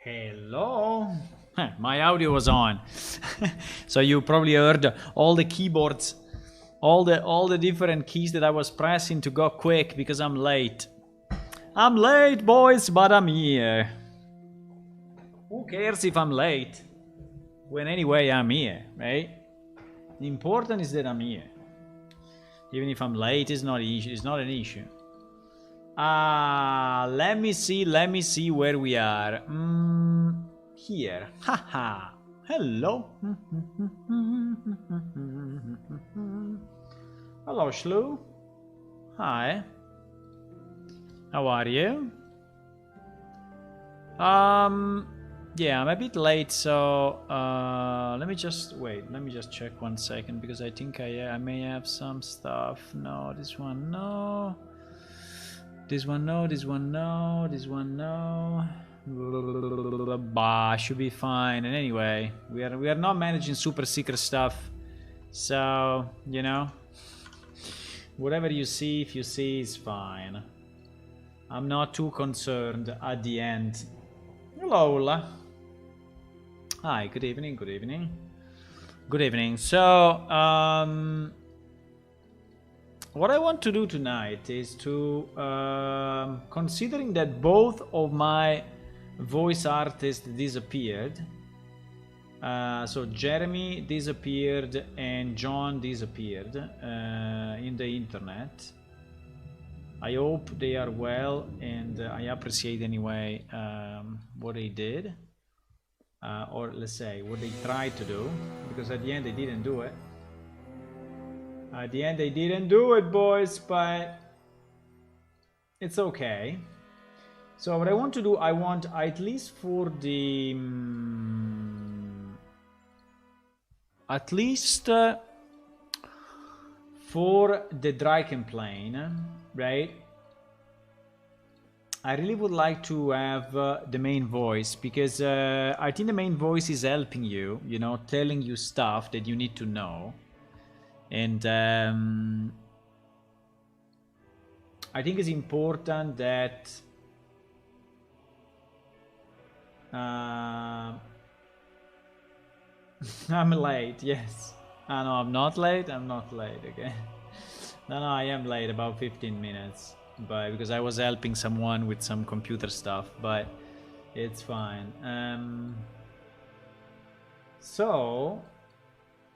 Hello. My audio was on, so you probably heard all the keyboards, all the different keys that I was pressing to go quick because I'm late. I'm late, boys, but I'm here. Who cares if I'm late? When anyway I'm here, right? The important is that I'm here. Even if I'm late, it's not an issue. Let me see where we are. Here. Haha. Hello. Hello, Shlu. Hi. How are you? Yeah, I'm a bit late, so let me just check 1 second because I think I may have some stuff. No, this one no. This one no, this one no, this one no. Bah, should be fine. And anyway, we are not managing super secret stuff, so you know, whatever you see, if you see, is fine. I'm not too concerned at the end. Hello, Ola. Hi. Good evening. Good evening. Good evening. So, what I want to do tonight is to, considering that both of my voice artists disappeared, so Jeremy disappeared and John disappeared in the internet. I hope they are well, and I appreciate anyway what they did, or let's say what they tried to do, because at the end they didn't do it. At the end they didn't do it, boys, but it's okay. So what I want to do, I want at least for the for the Drakenplane, right? I really would like to have the main voice, because I think the main voice is helping you, you know, telling you stuff that you need to know. And I think it's important that I'm late, yes. No, I'm not late. I'm not late, okay? No, I am late, about 15 minutes. But because I was helping someone with some computer stuff, but it's fine. So,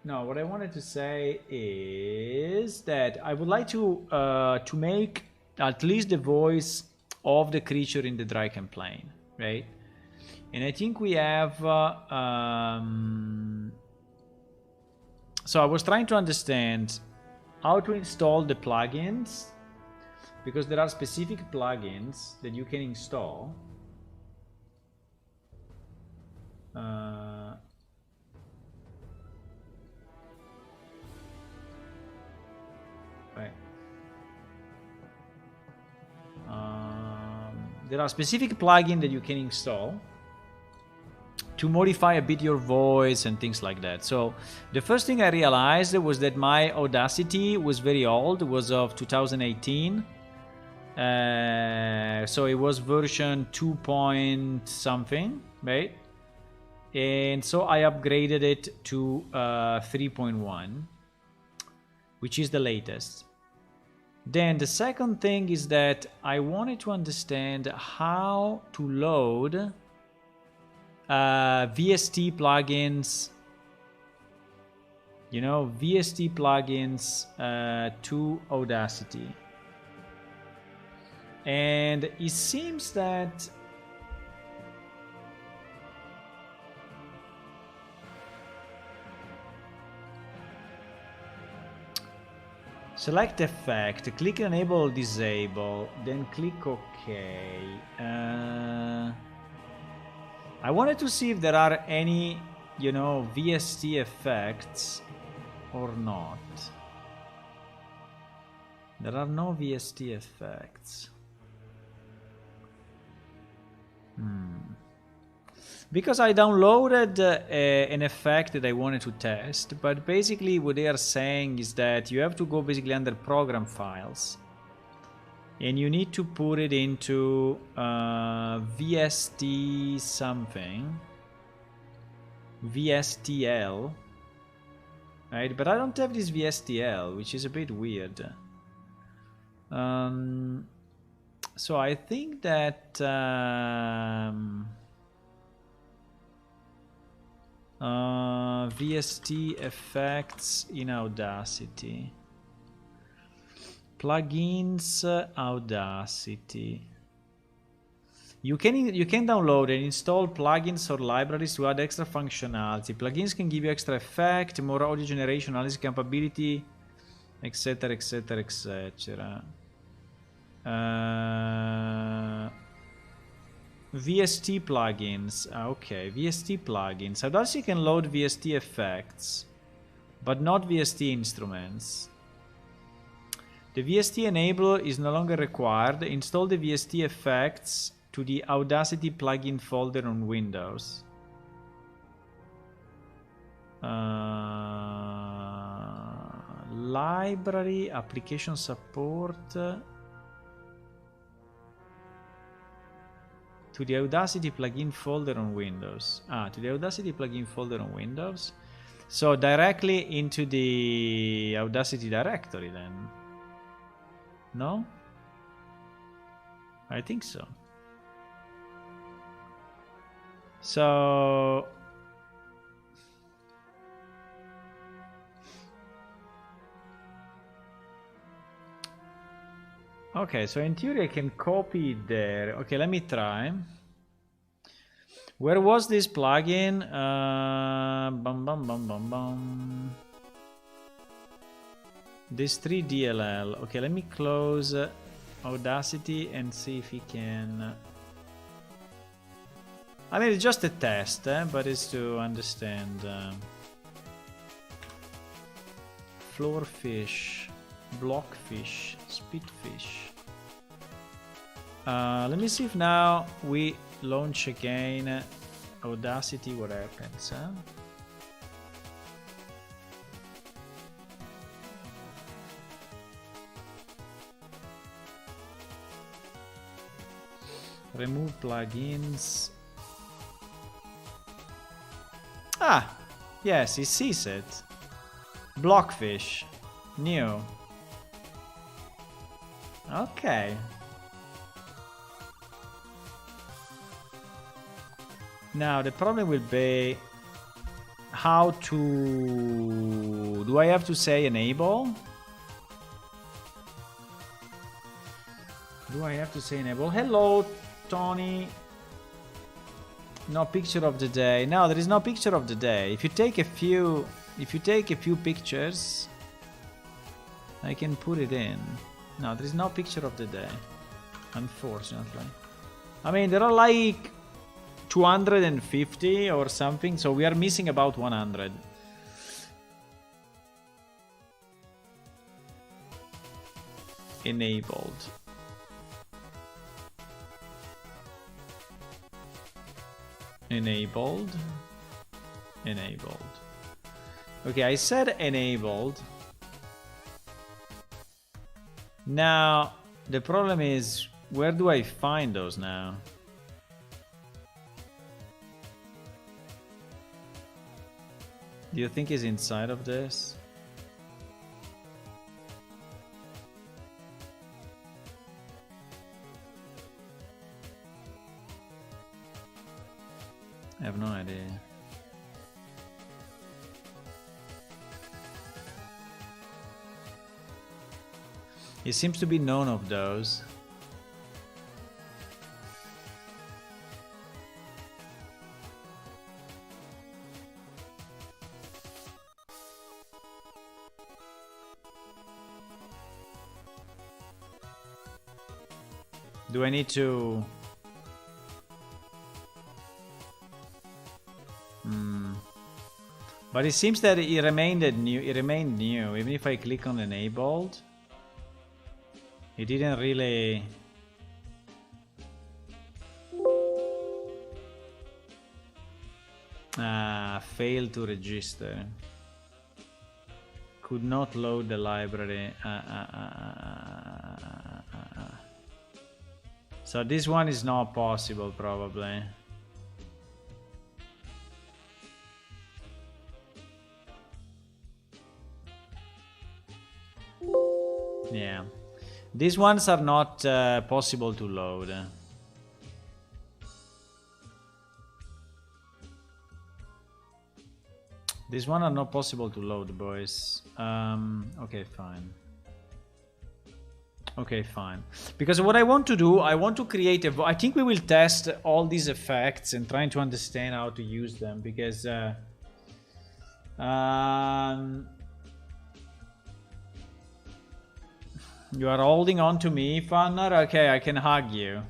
no, what I wanted to say is that I would like to make at least the voice of the creature in the Drakenplane, right? And I think we have. So I was trying to understand how to install the plugins, because there are specific plugins that you can install. Right. There are specific plugins that you can install to modify a bit your voice and things like that. So the first thing I realized was that my Audacity was very old. It was of 2018. So it was version 2 point something, right? And so I upgraded it to 3.1, which is the latest. Then the second thing is that I wanted to understand how to load VST plugins, you know, VST plugins to Audacity. And it seems that select effect, click enable or disable, then click OK. I wanted to see if there are any, you know, VST effects or not. There are no VST effects. Because I downloaded an effect that I wanted to test, but basically what they are saying is that you have to go basically under program files and you need to put it into VST something, VSTL, right? But I don't have this VSTL, which is a bit weird. So I think that VST Effects in Audacity. Plugins, Audacity. You can download and install plugins or libraries to add extra functionality. Plugins can give you extra effect, more audio generation, analysis capability, etc, etc, etc. VST plugins. Okay, VST plugins. Audacity can load VST effects, but not VST instruments. The VST enabler is no longer required. Install the VST effects to the Audacity plugin folder on Windows. Library, application support. To the Audacity plugin folder on Windows. To the Audacity plugin folder on Windows. So directly into the Audacity directory then. No? I think so. So okay, so in theory I can copy it there. Okay, let me try. Where was this plugin? This 3DLL. Okay, let me close Audacity and see if we can. I mean, it's just a test, but it's to understand. Floorfish, blockfish, spitfish. Let me see if now we launch again Audacity, what happens? Remove plugins. Yes, he sees it. Blockfish. New. Okay. Now the problem will be how to... Do I have to say enable? Do I have to say enable? Hello, Tony. No picture of the day. No, there is no picture of the day. If you take a few pictures, I can put it in. No, there is no picture of the day, unfortunately. I mean, there are like 250 or something, so we are missing about 100. Enabled. Enabled. Enabled. Okay, I said enabled. Now, the problem is, where do I find those now? Do you think it's inside of this? I have no idea. It seems to be none of those. Do I need to... But it seems that it remained new. It remained new, even if I click on enabled. It didn't really... failed to register. Could not load the library. So this one is not possible, probably. Yeah. These ones are not possible to load. These ones are not possible to load, boys. Okay, fine. Okay, fine. Because what I want to do, I want to create a... I think we will test all these effects and trying to understand how to use them. Because... you are holding on to me, Fannar? Okay, I can hug you.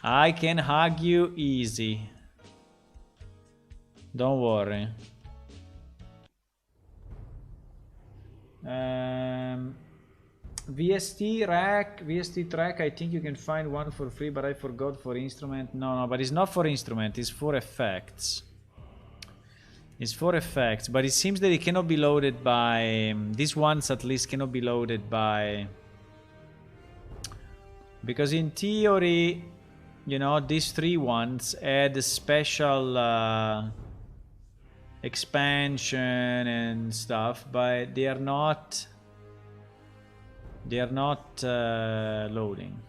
I can hug you easy. Don't worry. VST track, I think you can find one for free, but I forgot for instrument. No, but it's not for instrument, it's for effects. It's for effects, but it seems that it cannot be loaded by... these ones at least cannot be loaded by... because in theory, you know, these three ones add a special expansion and stuff, but they are not... loading.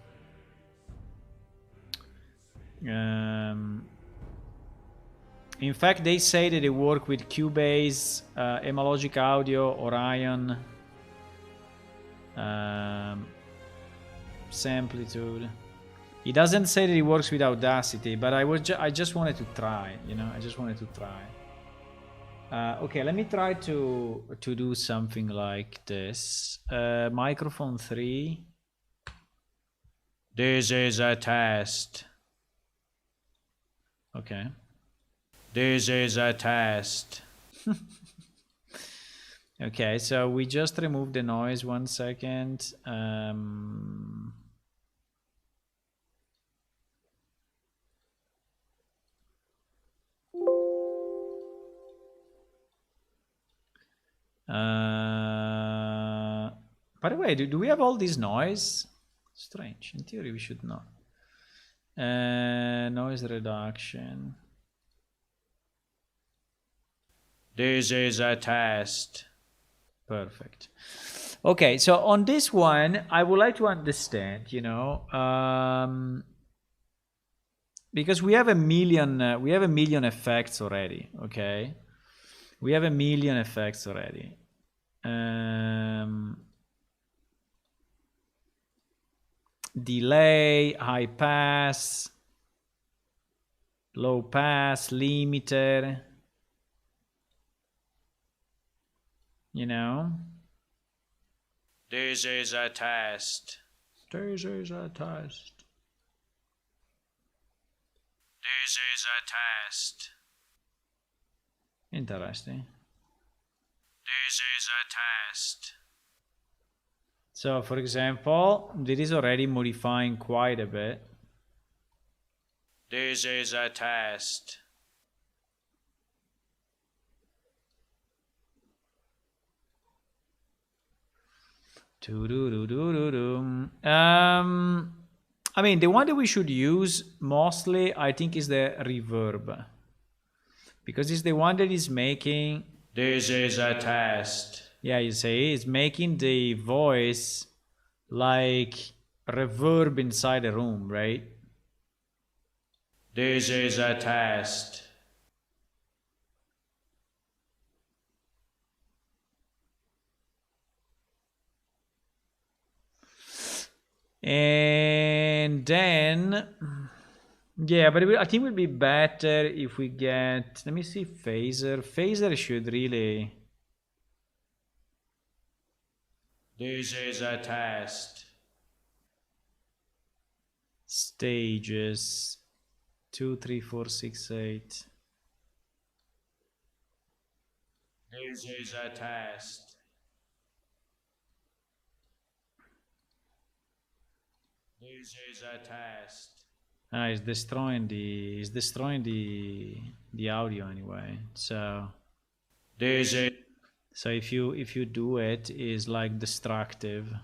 In fact, they say that they work with Cubase, Emalogic Audio, Orion, Samplitude. It doesn't say that it works with Audacity, but I just wanted to try, you know, I just wanted to try. Okay, let me try to do something like this. Microphone 3. This is a test. Okay. This is a test. Okay, so we just removed the noise. 1 second. By the way, do we have all this noise? Strange. In theory, we should not. Noise reduction. This is a test. Perfect. Okay, so on this one, I would like to understand, you know, because we have a million effects already. Okay, we have a million effects already. Delay, high pass, low pass, limiter. You know, this is a test. This is a test. This is a test. Interesting. This is a test. So, for example, this is already modifying quite a bit. This is a test. I mean, the one that we should use mostly, I think, is the reverb, because it's the one that is making... This is a test. Yeah, you see, it's making the voice like reverb inside the room, right? This is a test. And then, yeah, but I think it would be better if we get, let me see, phaser. Phaser should really... This is a test. Stages 2, 3, 4, 6, 8. This is a test. This is a test. It's destroying the audio anyway. So this is... So if you do it, is like destructive.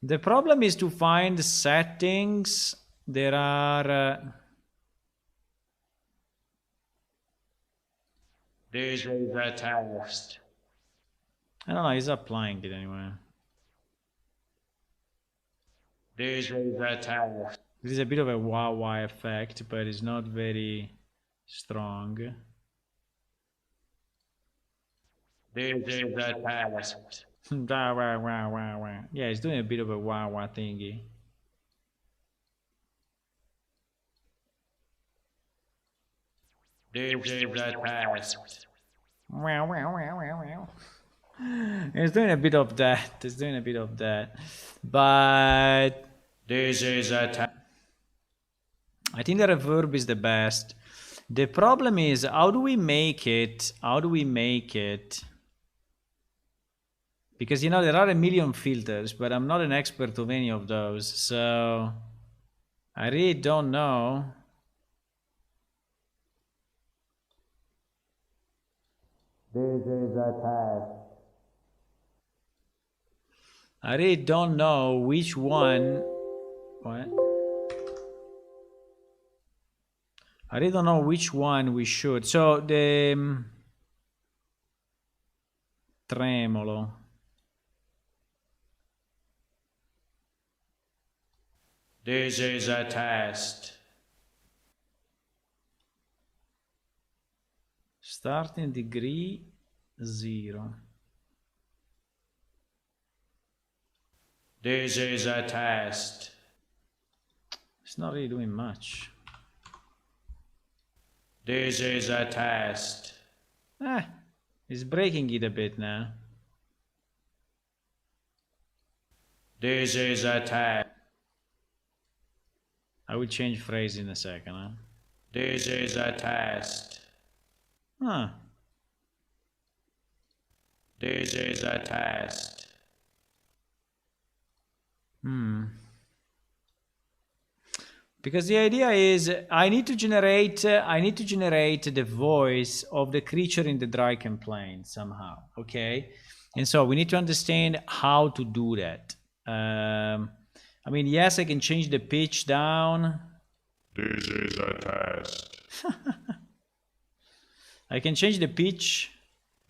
The problem is to find settings. There are This is a test. I don't know, he's applying it anyway. This is a test. This is a bit of a Huawei effect, but it's not very strong. This is a test. Yeah, he's doing a bit of a Huawei thingy. This is a test. He's doing a bit of that. He's doing a bit of that. But this is a test. I think the reverb is the best. The problem is, how do we make it? How do we make it? Because, you know, there are a million filters, but I'm not an expert of any of those. So I really don't know. This is a test. I really don't know which one. What? I really don't know which one we should. So the tremolo. This is a test. Starting degree 0. This is a test. It's not really doing much. This is a test. It's breaking it a bit now. This is a test. I will change phrase in a second. Huh? This is a test. Huh. This is a test. Because the idea is I need to generate the voice of the creature in the dry complaint somehow. Okay, and so we need to understand how to do that. I mean, yes, I can change the pitch down. This is a test. I can change the pitch.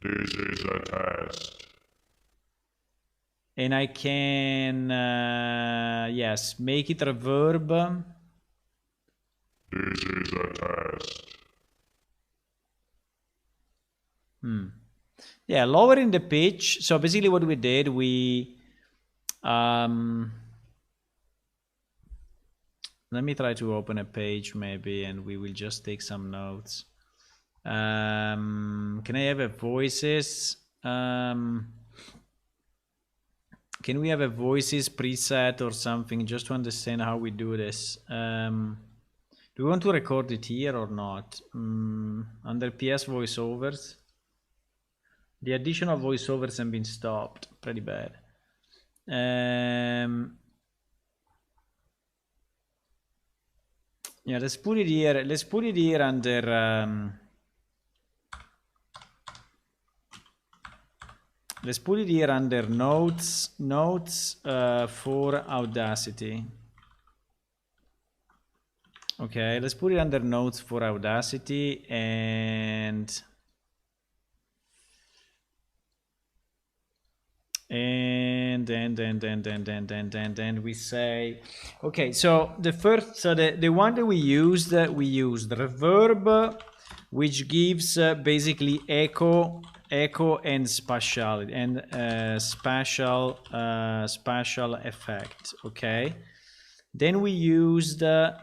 This is a test. And I can, yes, make it reverb. This is a test. Yeah, lowering the pitch. So basically what we did, we... let me try to open a page maybe, and we will just take some notes. Can I have a voices? Can we have a voices preset or something just to understand how we do this? Do we want to record it here or not? Under PS voiceovers. The additional voiceovers have been stopped. Pretty bad. Yeah, let's put it here. Let's put it here under. Let's put it here under notes for Audacity. Okay, let's put it under notes for Audacity, and then we say, okay, so the first, so the one that we used reverb, which gives basically echo and spatial effect. Okay, then we used the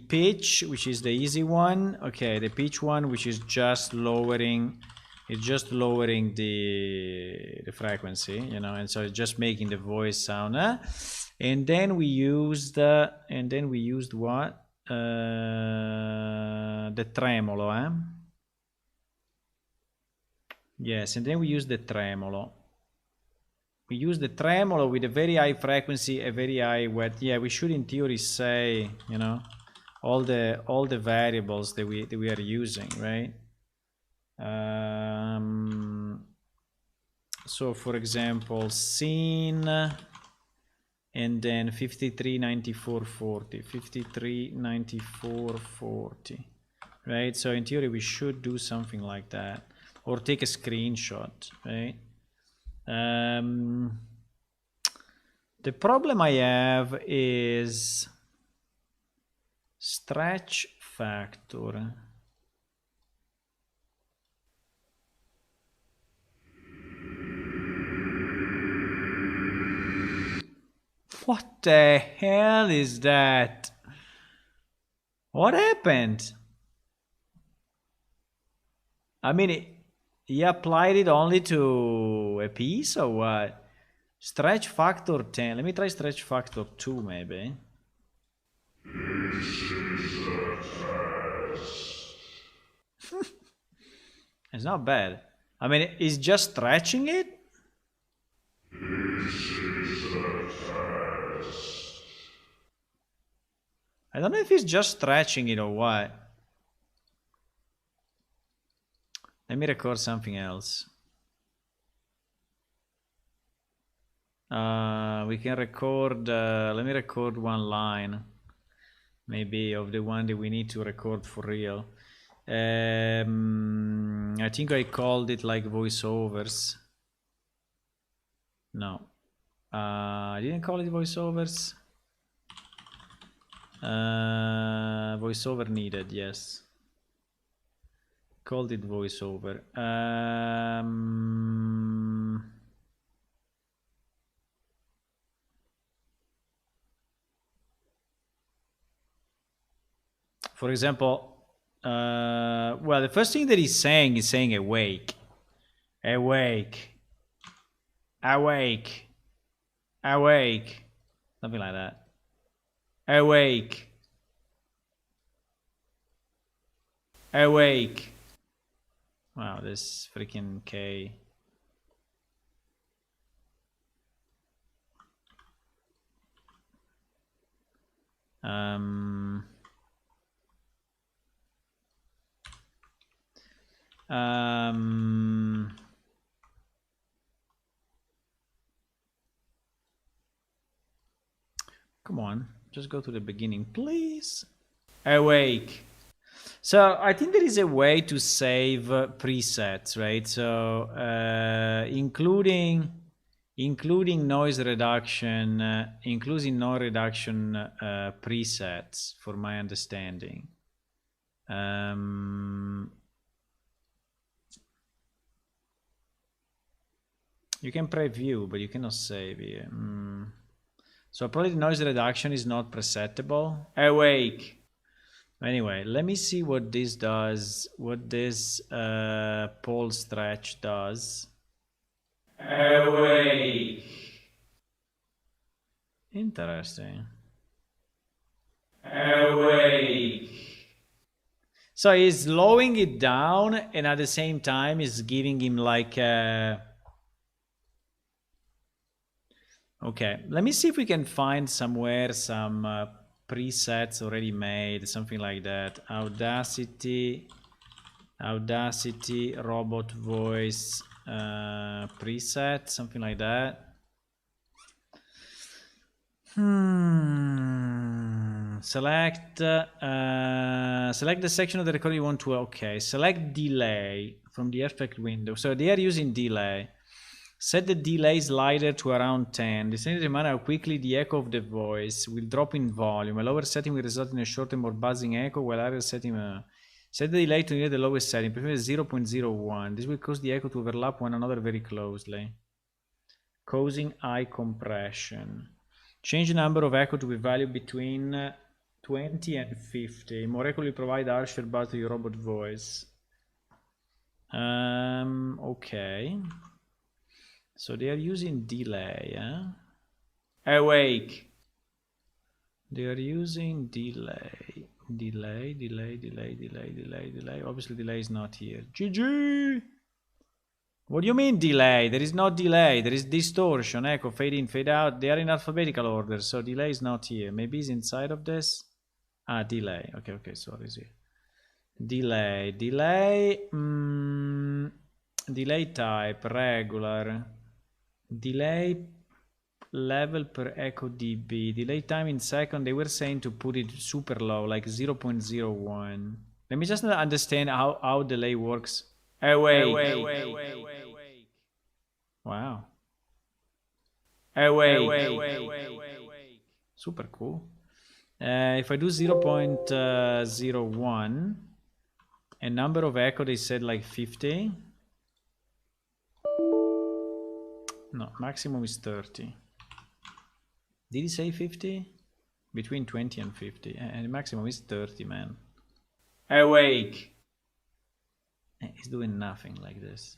pitch, which is the easy one. Okay, the pitch one, which is just lowering, the frequency, you know, and so it's just making the voice sound. And then we used what? The tremolo. Yes, and then we use the tremolo. We use the tremolo with a very high frequency, a very high wet. Yeah, we should in theory say, you know, all the variables that we are using, right? So for example, scene and then 539440, 539440, right? So in theory we should do something like that, or take a screenshot, right? The problem I have is stretch factor. What the hell is that? What happened? I mean, he applied it only to a piece or what? Stretch factor 10. Let me try stretch factor 2 maybe. It's not bad. I mean, it's just stretching it? I don't know if it's just stretching it or what. Let me record something else. We can record, let me record one line, maybe of the one that we need to record for real. I think I called it like voiceovers. No, I didn't call it voiceovers. Voiceover needed, yes. Called it voiceover. For example, well, the first thing that he's saying awake. Awake. Awake. Awake. Something like that. Awake. Awake. Wow, this freaking K. Come on, just go to the beginning, please. Awake. So I think there is a way to save presets, right? So including noise reduction, presets, for my understanding. You can preview, but you cannot save here. So probably the noise reduction is not presettable. Awake. Anyway, let me see what this does, what this pole stretch does. Awake. Interesting. Awake. So he's slowing it down, and at the same time is giving him like a... Okay, let me see if we can find somewhere some presets already made, something like that. Audacity robot voice preset, something like that. Select the section of the recording you want to. Okay, select delay from the effect window. So they are using delay. Set the delay slider to around 10. This will determine how quickly the echo of the voice will drop in volume. A lower setting will result in a shorter, more buzzing echo, while higher setting... set the delay to near the lowest setting, preferably 0.01. This will cause the echo to overlap one another very closely, causing eye compression. Change the number of echo to a value between 20 and 50. More echo will provide harsher buzz to your robot voice. Okay. So they are using delay, Awake. They are using delay. Delay. Obviously delay is not here. GG! What do you mean delay? There is no delay. There is distortion, echo, fade in, fade out. They are in alphabetical order, so delay is not here. Maybe it's inside of this. Ah, delay. Okay, sorry, it's here. Delay. Delay type, regular. Delay level per echo dB. Delay time in second, they were saying to put it super low, like 0.01. Let me just understand how delay works. Awake. Wow. Awake. Super cool. If I do 0.01 and number of echo, they said like 50. No, maximum is 30. Did he say 50? Between 20 and 50. And the maximum is 30, man. Awake. He's doing nothing like this.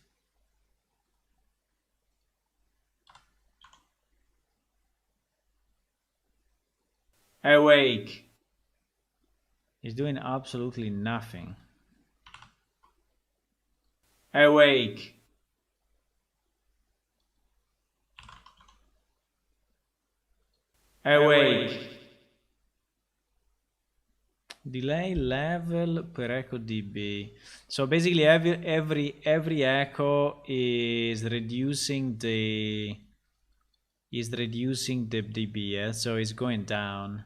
Awake. He's doing absolutely nothing. Awake. Awake. Delay level per echo dB. So basically every echo is reducing the dB, yeah? So it's going down.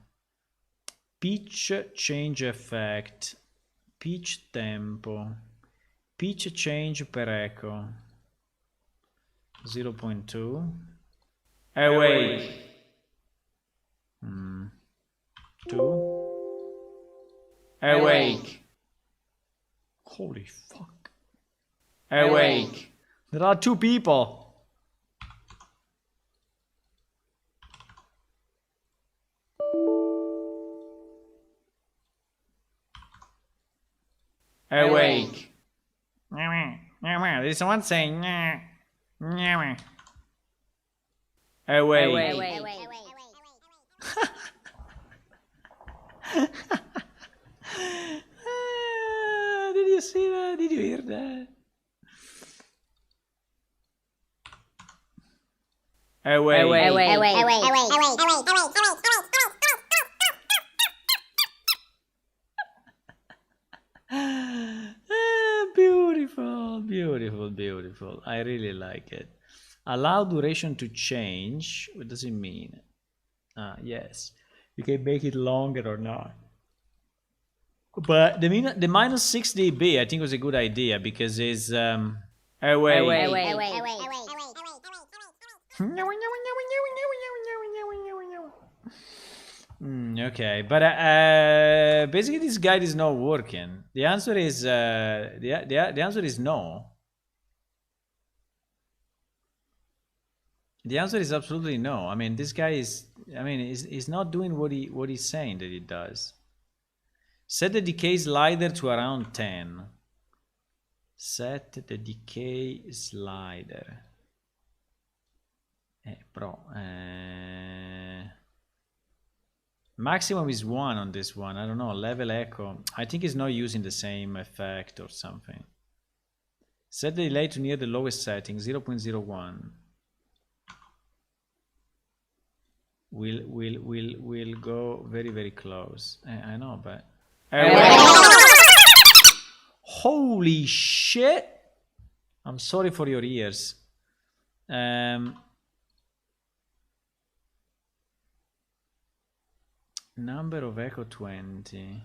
Pitch change effect, pitch tempo, pitch change per echo, 0.2. Awake. 2. Awake. Holy fuck. Awake. There are 2 people. Awake. There's someone saying awake. Did you see that? Did you hear that? Beautiful, beautiful, beautiful. I really like it. Allow duration to change. What does it mean? Yes. You can make it longer or not. But the minus 6 dB I think was a good idea because it's okay, but basically this guide is not working. The answer is the answer is no. The answer is absolutely no. I mean, this guy is. I mean, he's not doing what he's saying that he does. Set the decay slider to around 10. Set the decay slider. Maximum is 1 on this one. I don't know. Level echo. I think he's not using the same effect or something. Set the delay to near the lowest setting, 0.01. We'll go very, very close. I know, but... Holy shit! I'm sorry for your ears. Number of echo 20.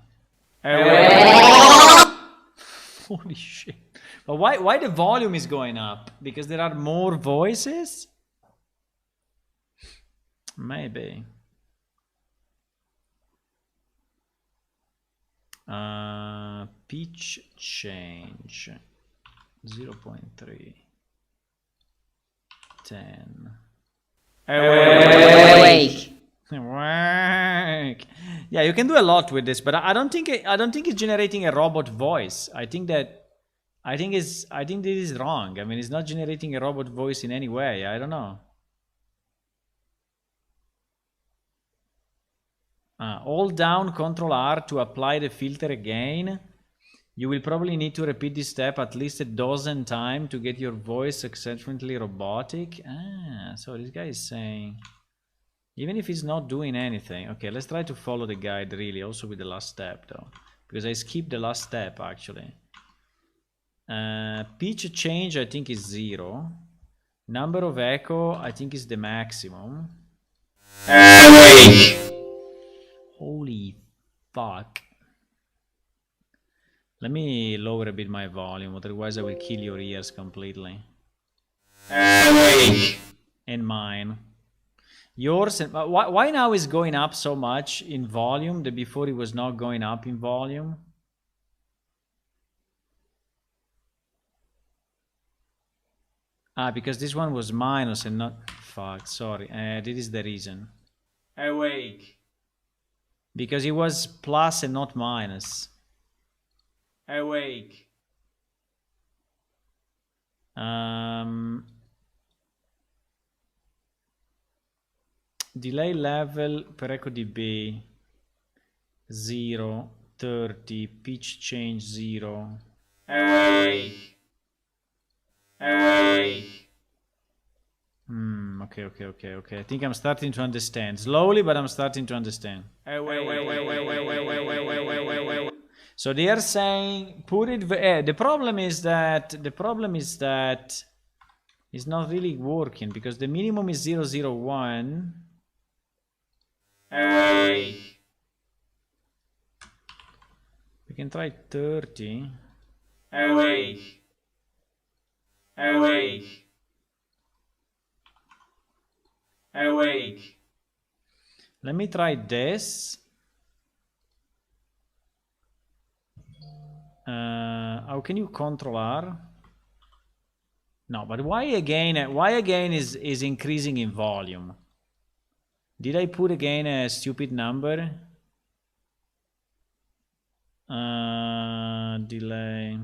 Holy shit. But why the volume is going up? Because there are more voices? Maybe. Pitch change 0.3. 10. Awake. Awake. Yeah, you can do a lot with this, but I don't think it's generating a robot voice. I think this is wrong. I mean, it's not generating a robot voice in any way. I don't know. Hold down Ctrl R to apply the filter again. You will probably need to repeat this step at least a dozen times to get your voice exceptionally robotic. So this guy is saying, even if he's not doing anything. Okay, let's try to follow the guide really, also with the last step though, because I skipped the last step actually. Pitch change I think is 0. Number of echo I think is the maximum. Awake. Holy fuck. Let me lower a bit my volume, otherwise I will kill your ears completely. Awake. And mine. Yours, and why now is going up so much in volume that before it was not going up in volume? Ah, because this one was minus and not... Fuck, sorry. This is the reason. Awake. Because it was plus and not minus. Awake. Delay level per echo dB 0, 30, pitch change 0. Awake. Awake. Okay. I think I'm starting to understand. Slowly, but I'm starting to understand. So they are saying put it. The problem is that it's not really working because the minimum is 001. Awake. We can try 30. Awake. Awake. Awake. Let me try this. How can you control R? No, but why again? Why again is increasing in volume? Did I put again a stupid number? Delay.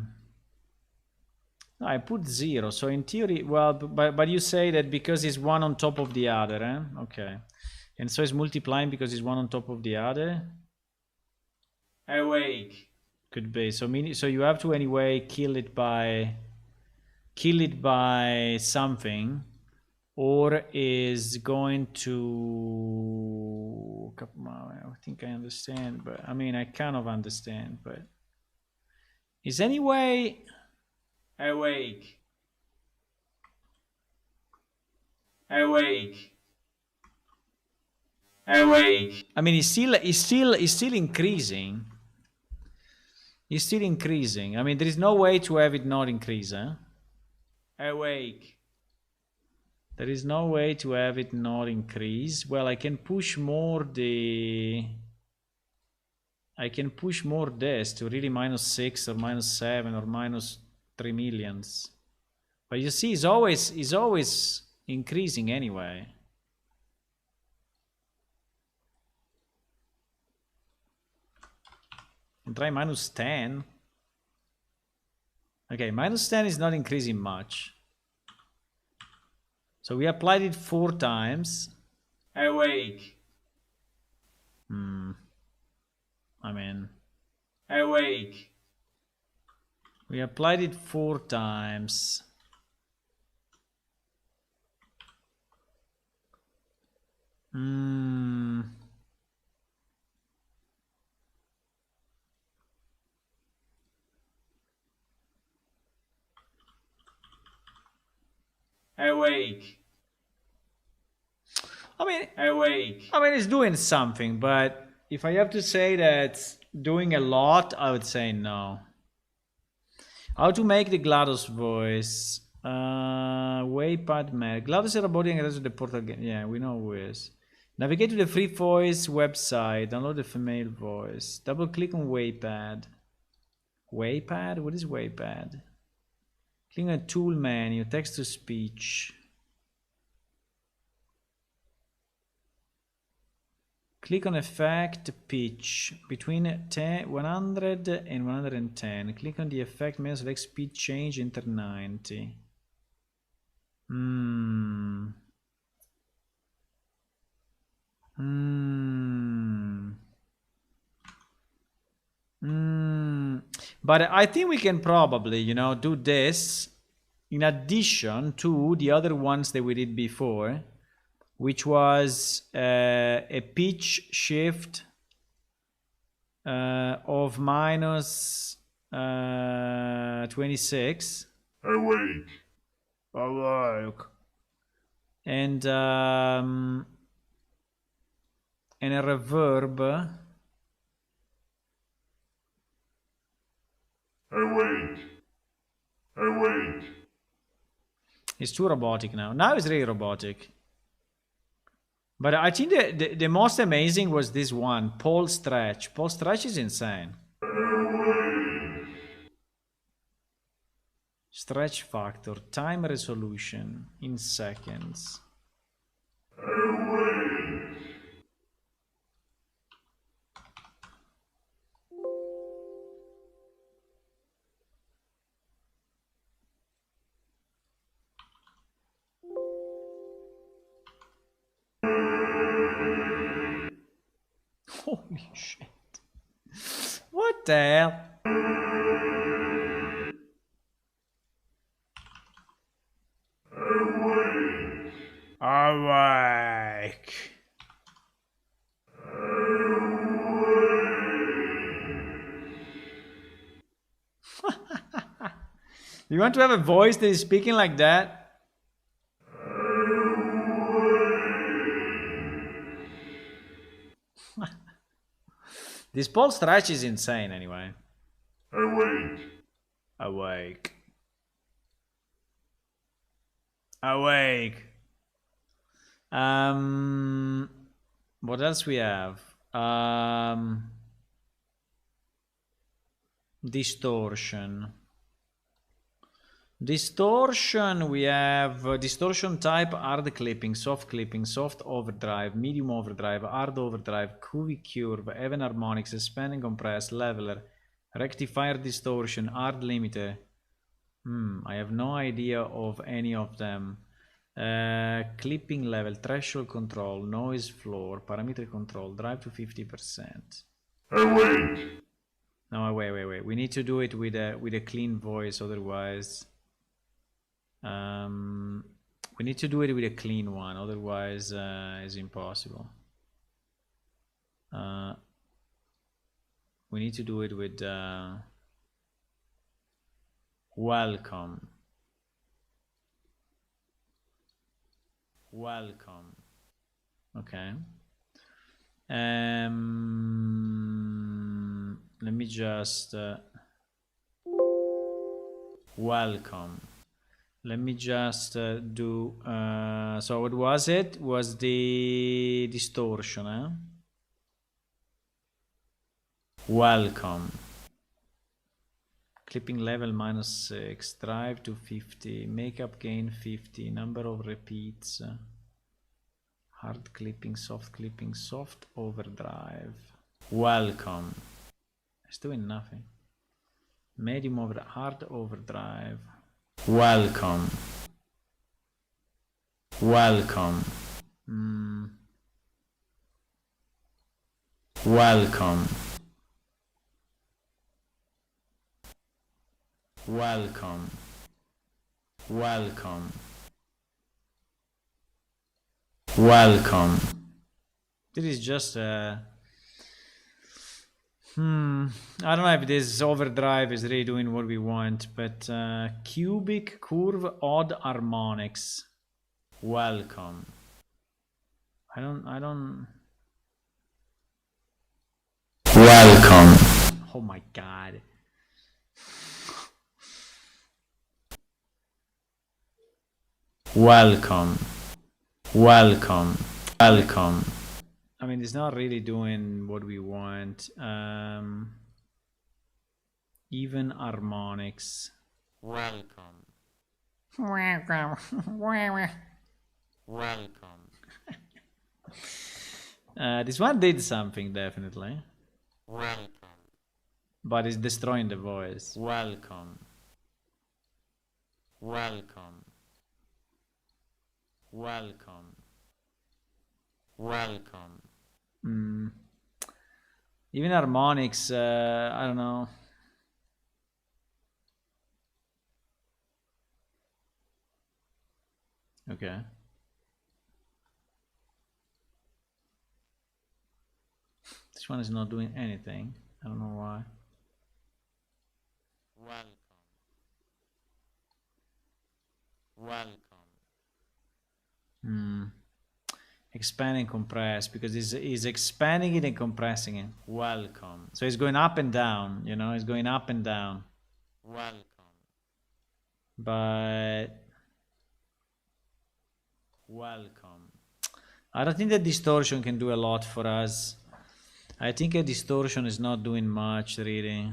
No, I put 0. So in theory, well, but you say that because it's one on top of the other, eh? Okay. And so it's multiplying because it's one on top of the other. Awake. Could be. So you have to anyway kill it by something, or is going to... I think I understand, but I mean I kind of understand, but is anyway... Awake. Awake. Awake. I mean, it's still increasing. It's still increasing. I mean, there is no way to have it not increase, huh? Awake. There is no way to have it not increase. Well, I can push more the... I can push more this to really -6 or -7 or -3 millions. But you see, it's always increasing anyway. And try -10. Okay, -10 is not increasing much. So we applied it 4 times. Awake. I mean... Awake. We applied it 4 times. Awake. Awake. I mean, it's doing something, but if I have to say that it's doing a lot, I would say no. How to make the Glados voice? Waypad Mac. Glados is roboting and the portal again. Yeah, we know who is. Navigate to the Free Voice website. Download the female voice. Double click on Waypad. Waypad? What is Waypad? Click on Tool menu. Text to speech. Click on Effect Pitch between 100 and 110. Click on the effect menu. Select Speed Change. Enter 90. But I think we can probably, you know, do this in addition to the other ones that we did before, which was a pitch shift of -26. Awake. And and a reverb. Awake. Awake. It's too robotic now. Now it's really robotic. But I think the most amazing was this one, Paul Stretch. Paul Stretch is insane. Stretch factor, time resolution in seconds. Holy shit. What the hell? Awake. You want to have a voice that is speaking like that? This Paul Stretch is insane anyway. Awake. Awake. Awake. What else we have? Distortion. Distortion, we have distortion type, hard clipping, soft overdrive, medium overdrive, hard overdrive, QV curve, even harmonics, expand and compress, leveler, rectifier distortion, hard limiter. I have no idea of any of them. Clipping level, threshold control, noise floor, parameter control, drive to 50%. Awake. No, wait. We need to do it with a clean voice, otherwise. We need to do it with a clean one, otherwise it's impossible. We need to do it with welcome. Welcome. Okay. Let me just welcome. Let me just do so what was it? Was the distortion, eh? Welcome. Clipping level -6, drive to 50, makeup gain 50, number of repeats, hard clipping, soft overdrive. Welcome. It's doing nothing. Medium over hard overdrive. Welcome. Welcome. Welcome. Welcome. Welcome. Welcome. This is just I don't know if this overdrive is really doing what we want, but cubic curve odd harmonics. Welcome. I don't Welcome. Oh my god. Welcome. Welcome. Welcome. I mean, it's not really doing what we want. Even harmonics. Welcome. Welcome. Welcome. This one did something, definitely. Welcome. But it's destroying the voice. Welcome. Welcome. Welcome. Welcome. Even harmonics, I don't know. Okay. This one is not doing anything. I don't know why. Welcome. Welcome. expand and compress, because he's expanding it and compressing it. Welcome. So it's going up and down, you know, it's going up and down. Welcome. But welcome. I don't think that distortion can do a lot for us. I think a distortion is not doing much really.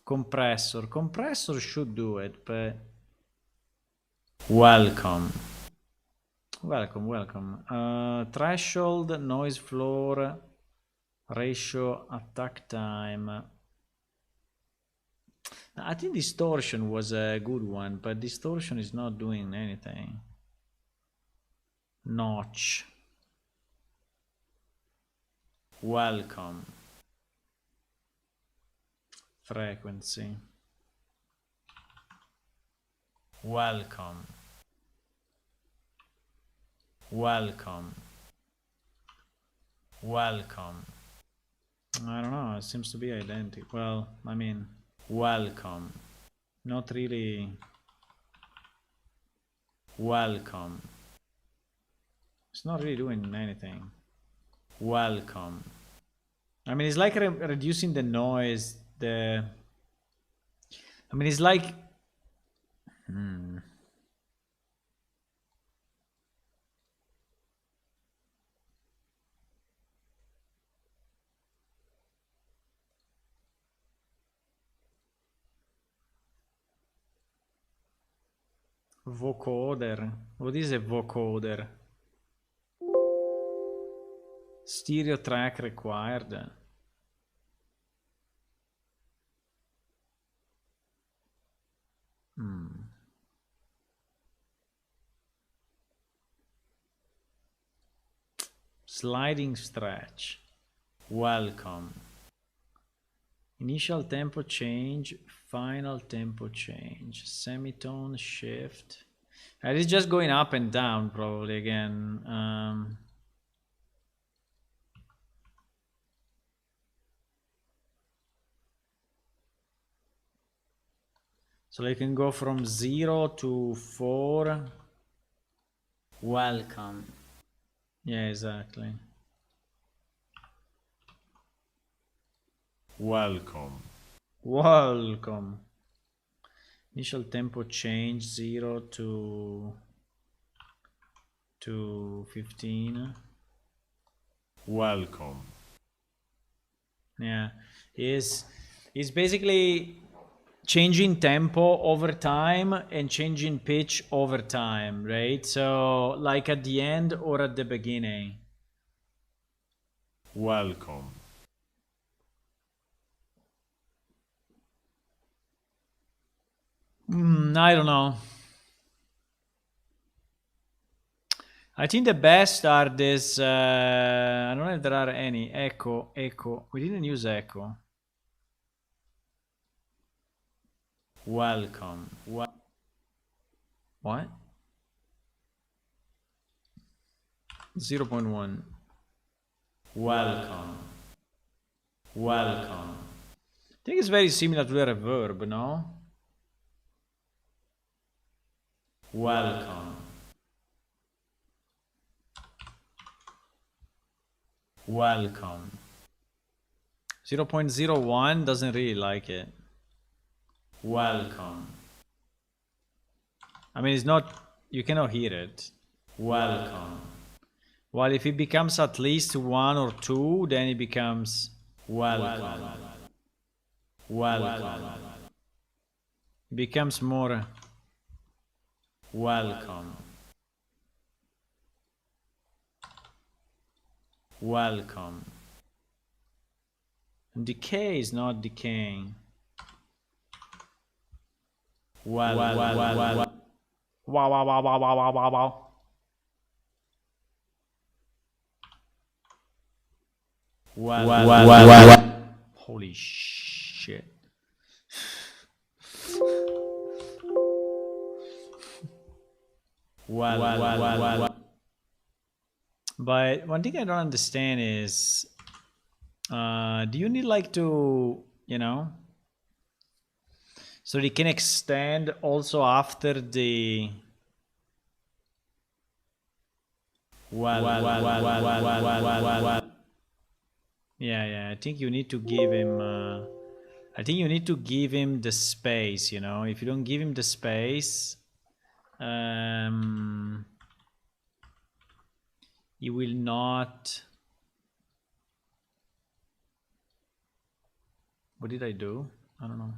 Compressor should do it, but welcome. Threshold, noise floor, ratio, attack time. I think distortion was a good one, but distortion is not doing anything. Notch. Welcome. Frequency. Welcome. Welcome. Welcome. I don't know, it seems to be identical. Well, I mean, welcome. Not really. Welcome. It's not really doing anything. Welcome. I mean, it's like reducing the noise. I mean, it's like. Vocoder. What is a vocoder? Stereo track required. Sliding stretch. Welcome. Initial tempo change, final tempo change, semitone shift. It is just going up and down probably again. So you can go from 0 to 4. Welcome. Yeah, exactly. Welcome. Welcome. Initial tempo change 0 to 15. Welcome. Yeah, is basically changing tempo over time and changing pitch over time, right? So like at the end or at the beginning. Welcome. I don't know. I think the best are this. I don't know if there are any. Echo. We didn't use echo. Welcome. What? 0.1. Welcome. Welcome. I think it's very similar to the reverb, no? Welcome. Welcome. 0.01 doesn't really like it. Welcome. I mean, it's not, you cannot hear it. Welcome. While if it becomes at least 1 or 2, then it becomes welcome. Welcome. It becomes more welcome. Welcome. Decay is not decaying. Wow. Holy shit. Well. But one thing I don't understand is, do you need like to, you know, so it can extend also after the Well. Yeah, I think you need to give him I think you need to give him the space, you know. If you don't give him the space, he will not. What did I do? I don't know.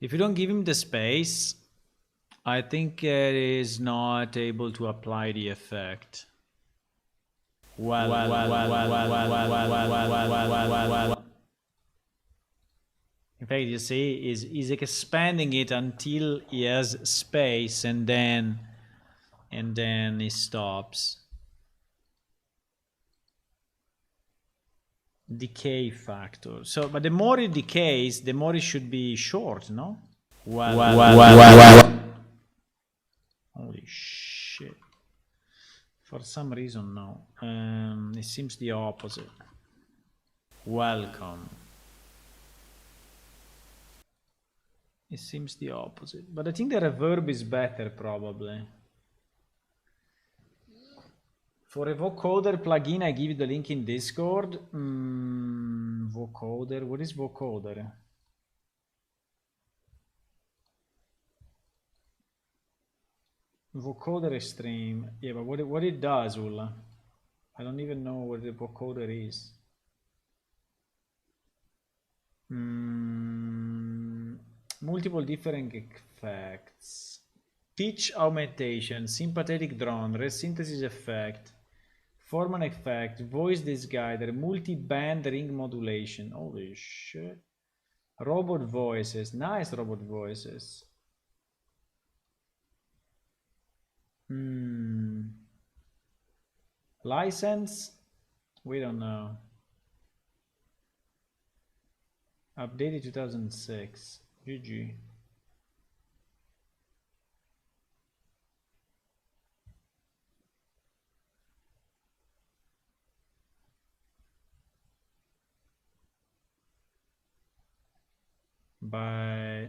If you don't give him the space, I think it is not able to apply the effect. Well. In fact, you see, is expanding it until he has space, and then he stops. Decay factor. So, but the more it decays, the more it should be short, no? Holy shit. For some reason, no. It seems the opposite. Welcome. It seems the opposite. But I think the reverb is better, probably. For a vocoder plugin, I give you the link in Discord. Vocoder, what is vocoder? Vocoder Extreme. Yeah, but what it does, Ulla? I don't even know what the vocoder is. Multiple different effects. Pitch augmentation, sympathetic drone, resynthesis effect, formal effect, voice disguider, multi-band ring modulation. Holy shit. Robot voices, nice robot voices. License? We don't know. Updated 2006. GG. Bye.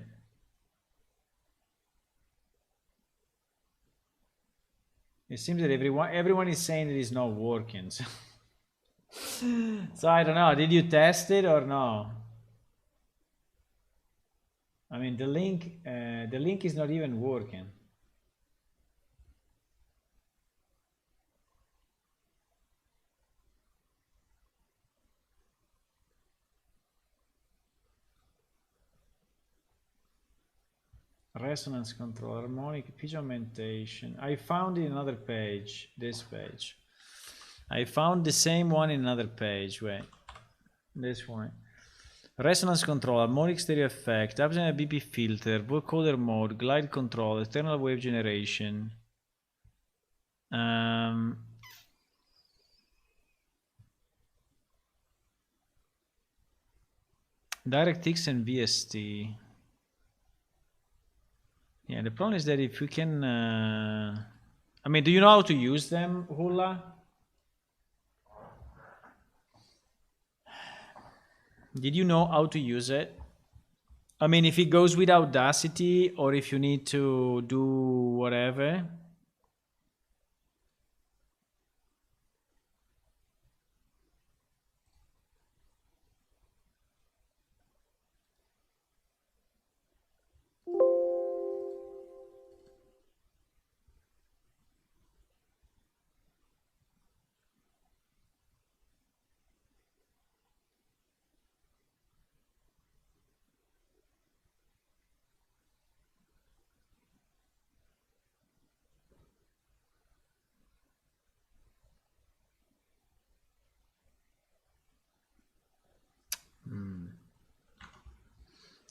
It seems that everyone is saying it is not working. So, so I don't know. Did you test it or no? I mean, the link is not even working. Resonance control, harmonic pitch augmentation. I found in another page, this page. I found the same one in another page. Wait, this one. Resonance control, harmonic stereo effect, absent BP filter, vocoder mode, glide control, external wave generation. DirectX and VST. Yeah, the problem is that if we can... I mean, do you know how to use them, Hula? Did you know how to use it? I mean, if it goes with Audacity or if you need to do whatever.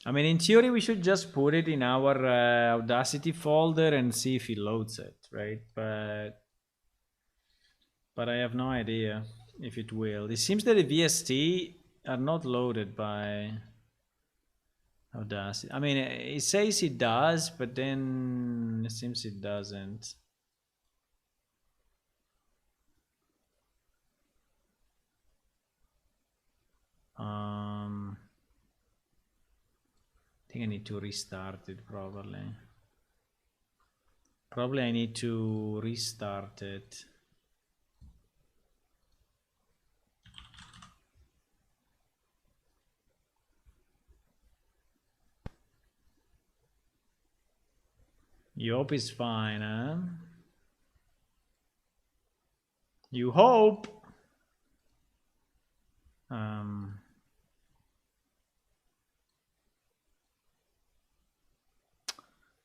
I mean, in theory, we should just put it in our Audacity folder and see if it loads it, right? But I have no idea if it will. It seems that the VST are not loaded by... Audacity. I mean, it says it does, but then it seems it doesn't. I think I need to restart it probably. Probably I need to restart it. You hope it's fine, huh? You hope.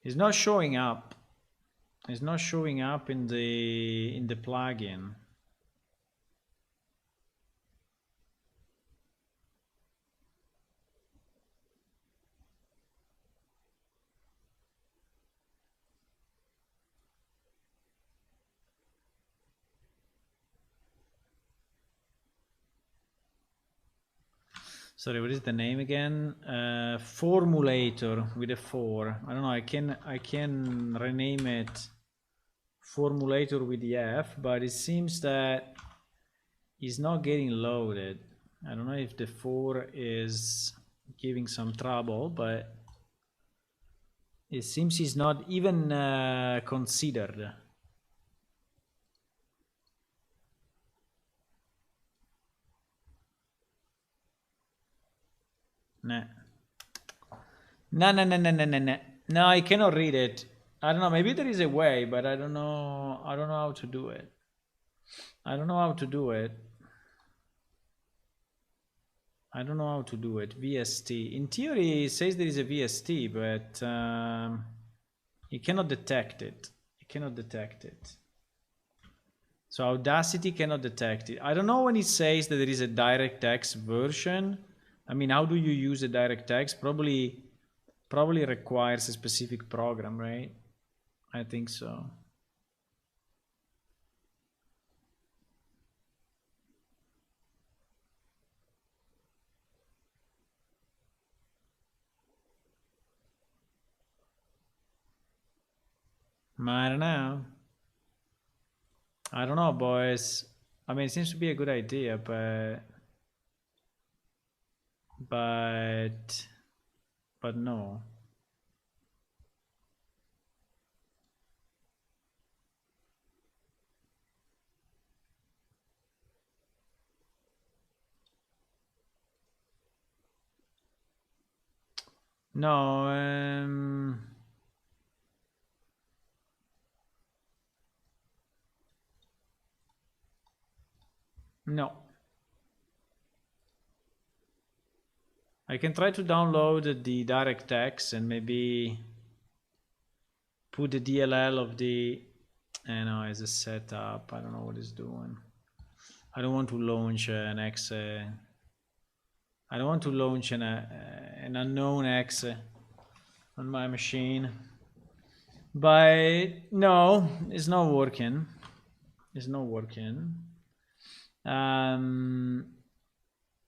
It's not showing up. It's not showing up in the plugin. Sorry, what is the name again? Formulator with a 4. I don't know. I can rename it Formulator with the F, but it seems that it's not getting loaded. I don't know if the 4 is giving some trouble, but it seems it's not even considered. Nah. No, I cannot read it. I don't know. Maybe there is a way, but I don't know. I don't know how to do it. I don't know how to do it. I don't know how to do it. VST. In theory, it says there is a VST, but you cannot detect it. You cannot detect it. So Audacity cannot detect it. I don't know when it says that there is a DirectX version. I mean, how do you use a DirectX? Probably requires a specific program, right? I think so. I don't know. I don't know, boys. I mean, it seems to be a good idea, but no. No, no. I can try to download the DirectX and maybe put the DLL of the, I know, as a setup. I don't know what it's doing. I don't want to launch an exe. I don't want to launch an unknown exe on my machine. But no, it's not working. It's not working.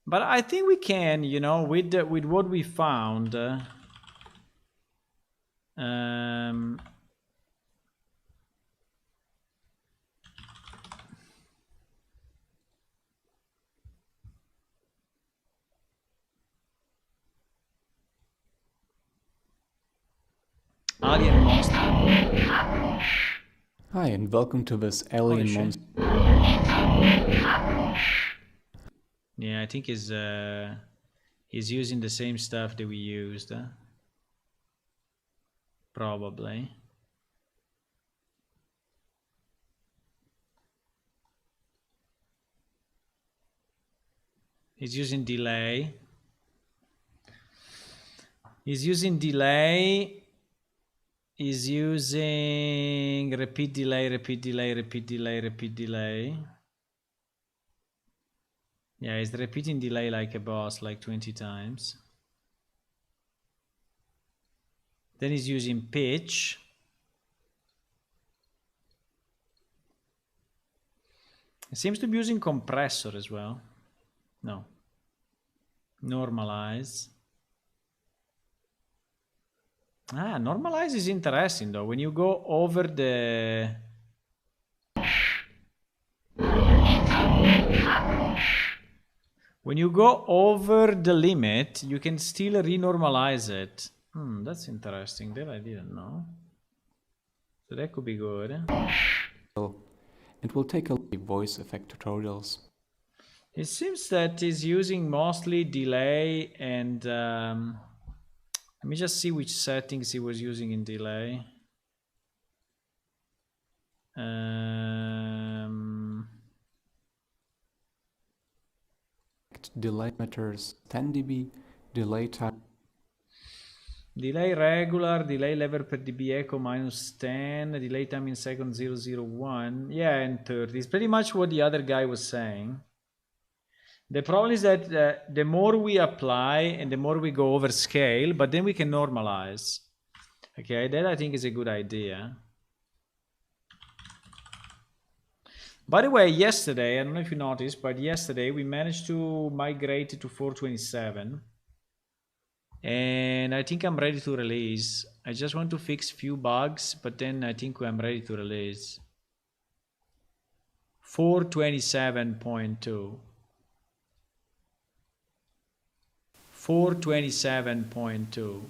But I think we can, you know, with what we found. Alien monster. Hi, and welcome to this alien monster. Yeah, I think he's using the same stuff that we used. Probably. He's using delay. He's using delay. He's using repeat delay, repeat delay, repeat delay, repeat delay. Yeah, he's repeating delay like a boss, like 20 times. Then he's using pitch. He seems to be using compressor as well. No. Normalize. Ah, normalize is interesting though. When you go over the... When you go over the limit, you can still renormalize it. That's interesting. That I didn't know. So that could be good. It will take a look at voice effect tutorials. It seems that it's using mostly delay and... let me just see which settings he was using in delay. Delay meters 10 dB, delay time. Delay regular, delay level per dB echo -10, delay time in second 001. Yeah, and 30. It's pretty much what the other guy was saying. The problem is that the more we apply and the more we go over scale, but then we can normalize. Okay, that I think is a good idea. By the way, yesterday, I don't know if you noticed, but yesterday we managed to migrate to 427. And I think I'm ready to release. I just want to fix few bugs, but then I think I'm ready to release. 427.2. 427.2.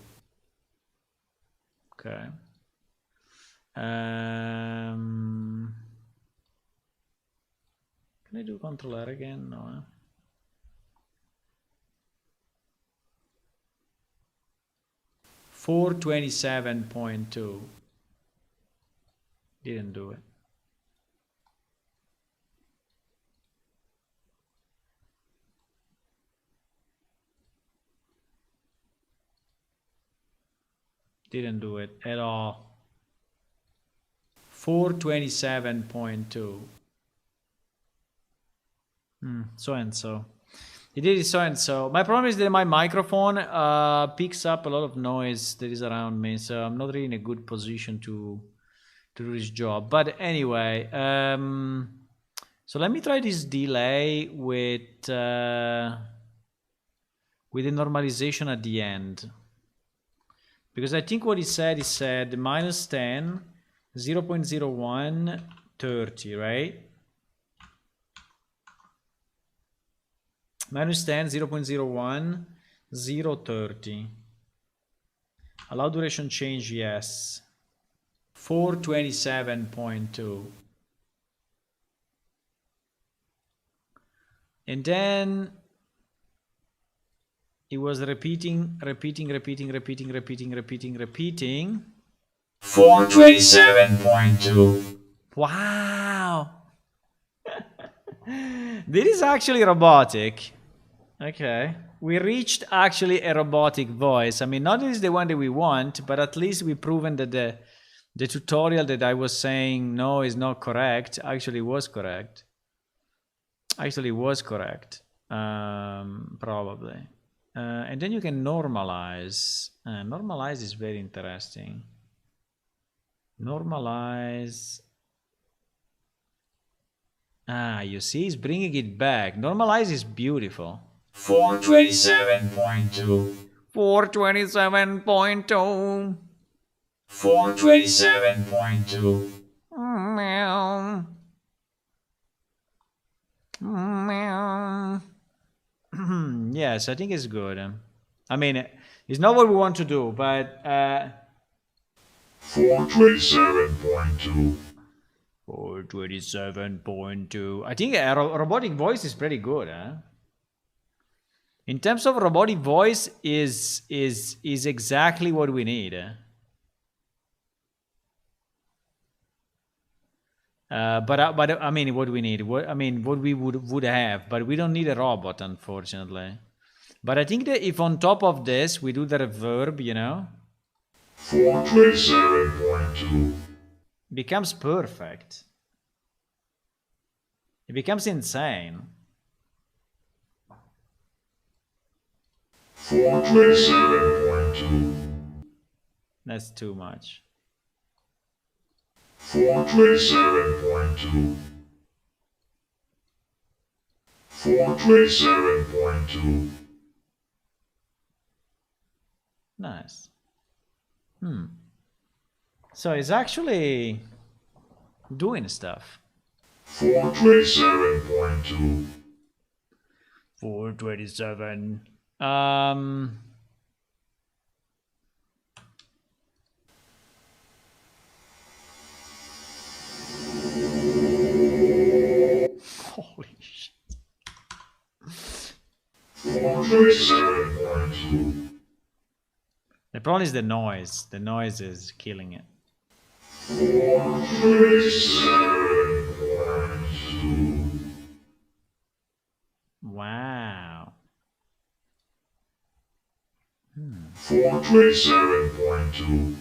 Okay. Can I do Control R again? No. 427.2. Didn't do it. Didn't do it at all. 427.2. So and so. It did so and so. My problem is that my microphone picks up a lot of noise that is around me, so I'm not really in a good position to do this job. But anyway, so let me try this delay with the normalization at the end. Because I think what he said -10, 0.01, 30, right? -10, 0.01, 0.30. Allow duration change, yes. 427.2. And then it was repeating. 427.2. Wow. This is actually robotic. Okay. We reached actually a robotic voice. I mean, not is the one that we want, but at least we've proven that the tutorial that I was saying no is not correct actually was correct. Probably. And then you can normalize. Normalize is very interesting. Normalize. You see, he's bringing it back. Normalize is beautiful. 427.2. 427.2. 427.2. Meow. Meow. Yes, I think it's good. I mean, it's not what we want to do, but 427.2. 427.2. I think a robotic voice is pretty good, huh? In terms of robotic voice, is exactly what we need. But I mean, what we need. What we would have, but we don't need a robot, unfortunately. But I think that if on top of this we do the reverb, you know, 427.2. becomes perfect. It becomes insane. 427.2. That's too much. 427.2. 427.2. Nice. So it's actually doing stuff. 427.2. 427. Holy shit. 427.2. The problem is the noise. The noise is killing it. 427.2. Wow. 427.2.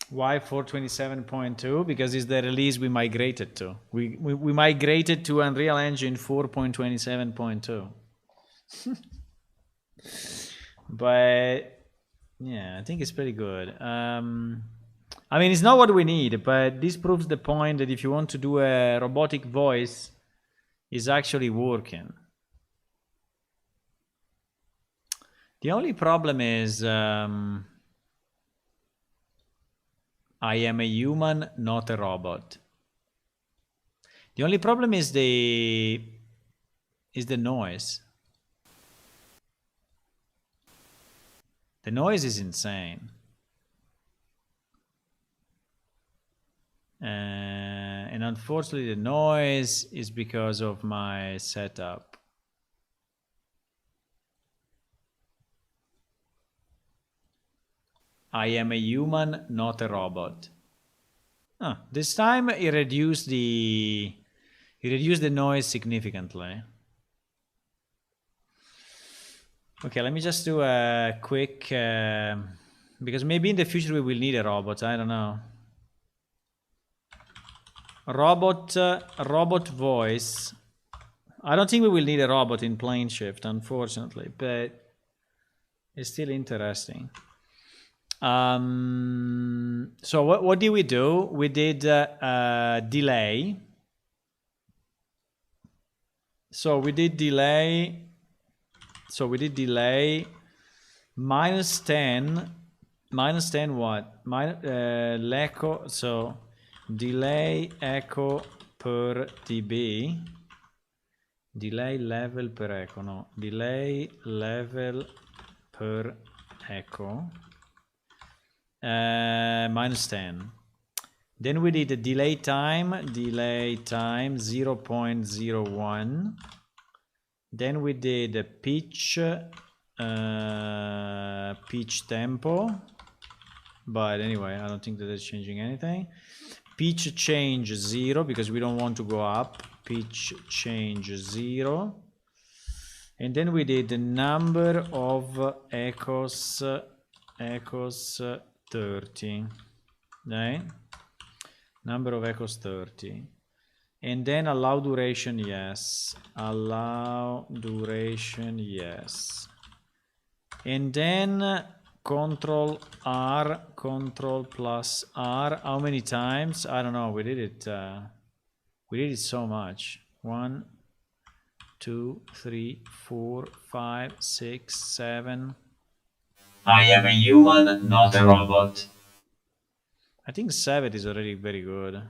Why 427.2? Because it's the release we migrated to. We migrated to Unreal Engine 4.27.2. But yeah, I think it's pretty good. I mean, it's not what we need, but this proves the point that if you want to do a robotic voice, it's actually working. The only problem is I am a human, not a robot. The only problem is the noise. The noise is insane. And unfortunately, the noise is because of my setup. I am a human, not a robot. This time it reduced the noise significantly. Okay, let me just do a quick because maybe in the future we will need a robot. I don't know. Robot voice. I don't think we will need a robot in plane shift, unfortunately, but it's still interesting. So what did we do? We did delay. So we did delay. Minus 10 what? L'echo. So delay echo per dB. Delay level per echo. No, delay level per echo. Minus 10. Then we did a delay time 0.01. Then we did a pitch tempo, but anyway, I don't think that is changing anything. Pitch change 0 because we don't want to go up. Pitch change 0. And then we did the number of echoes 30, right? Number of echoes 30. And then allow duration, yes. Allow duration, yes. And then Control R, Control plus R. How many times? I don't know. We did it so much. 1, 2, 3, 4, 5, 6, 7. I am a human, not a robot. I think 7 is already very good.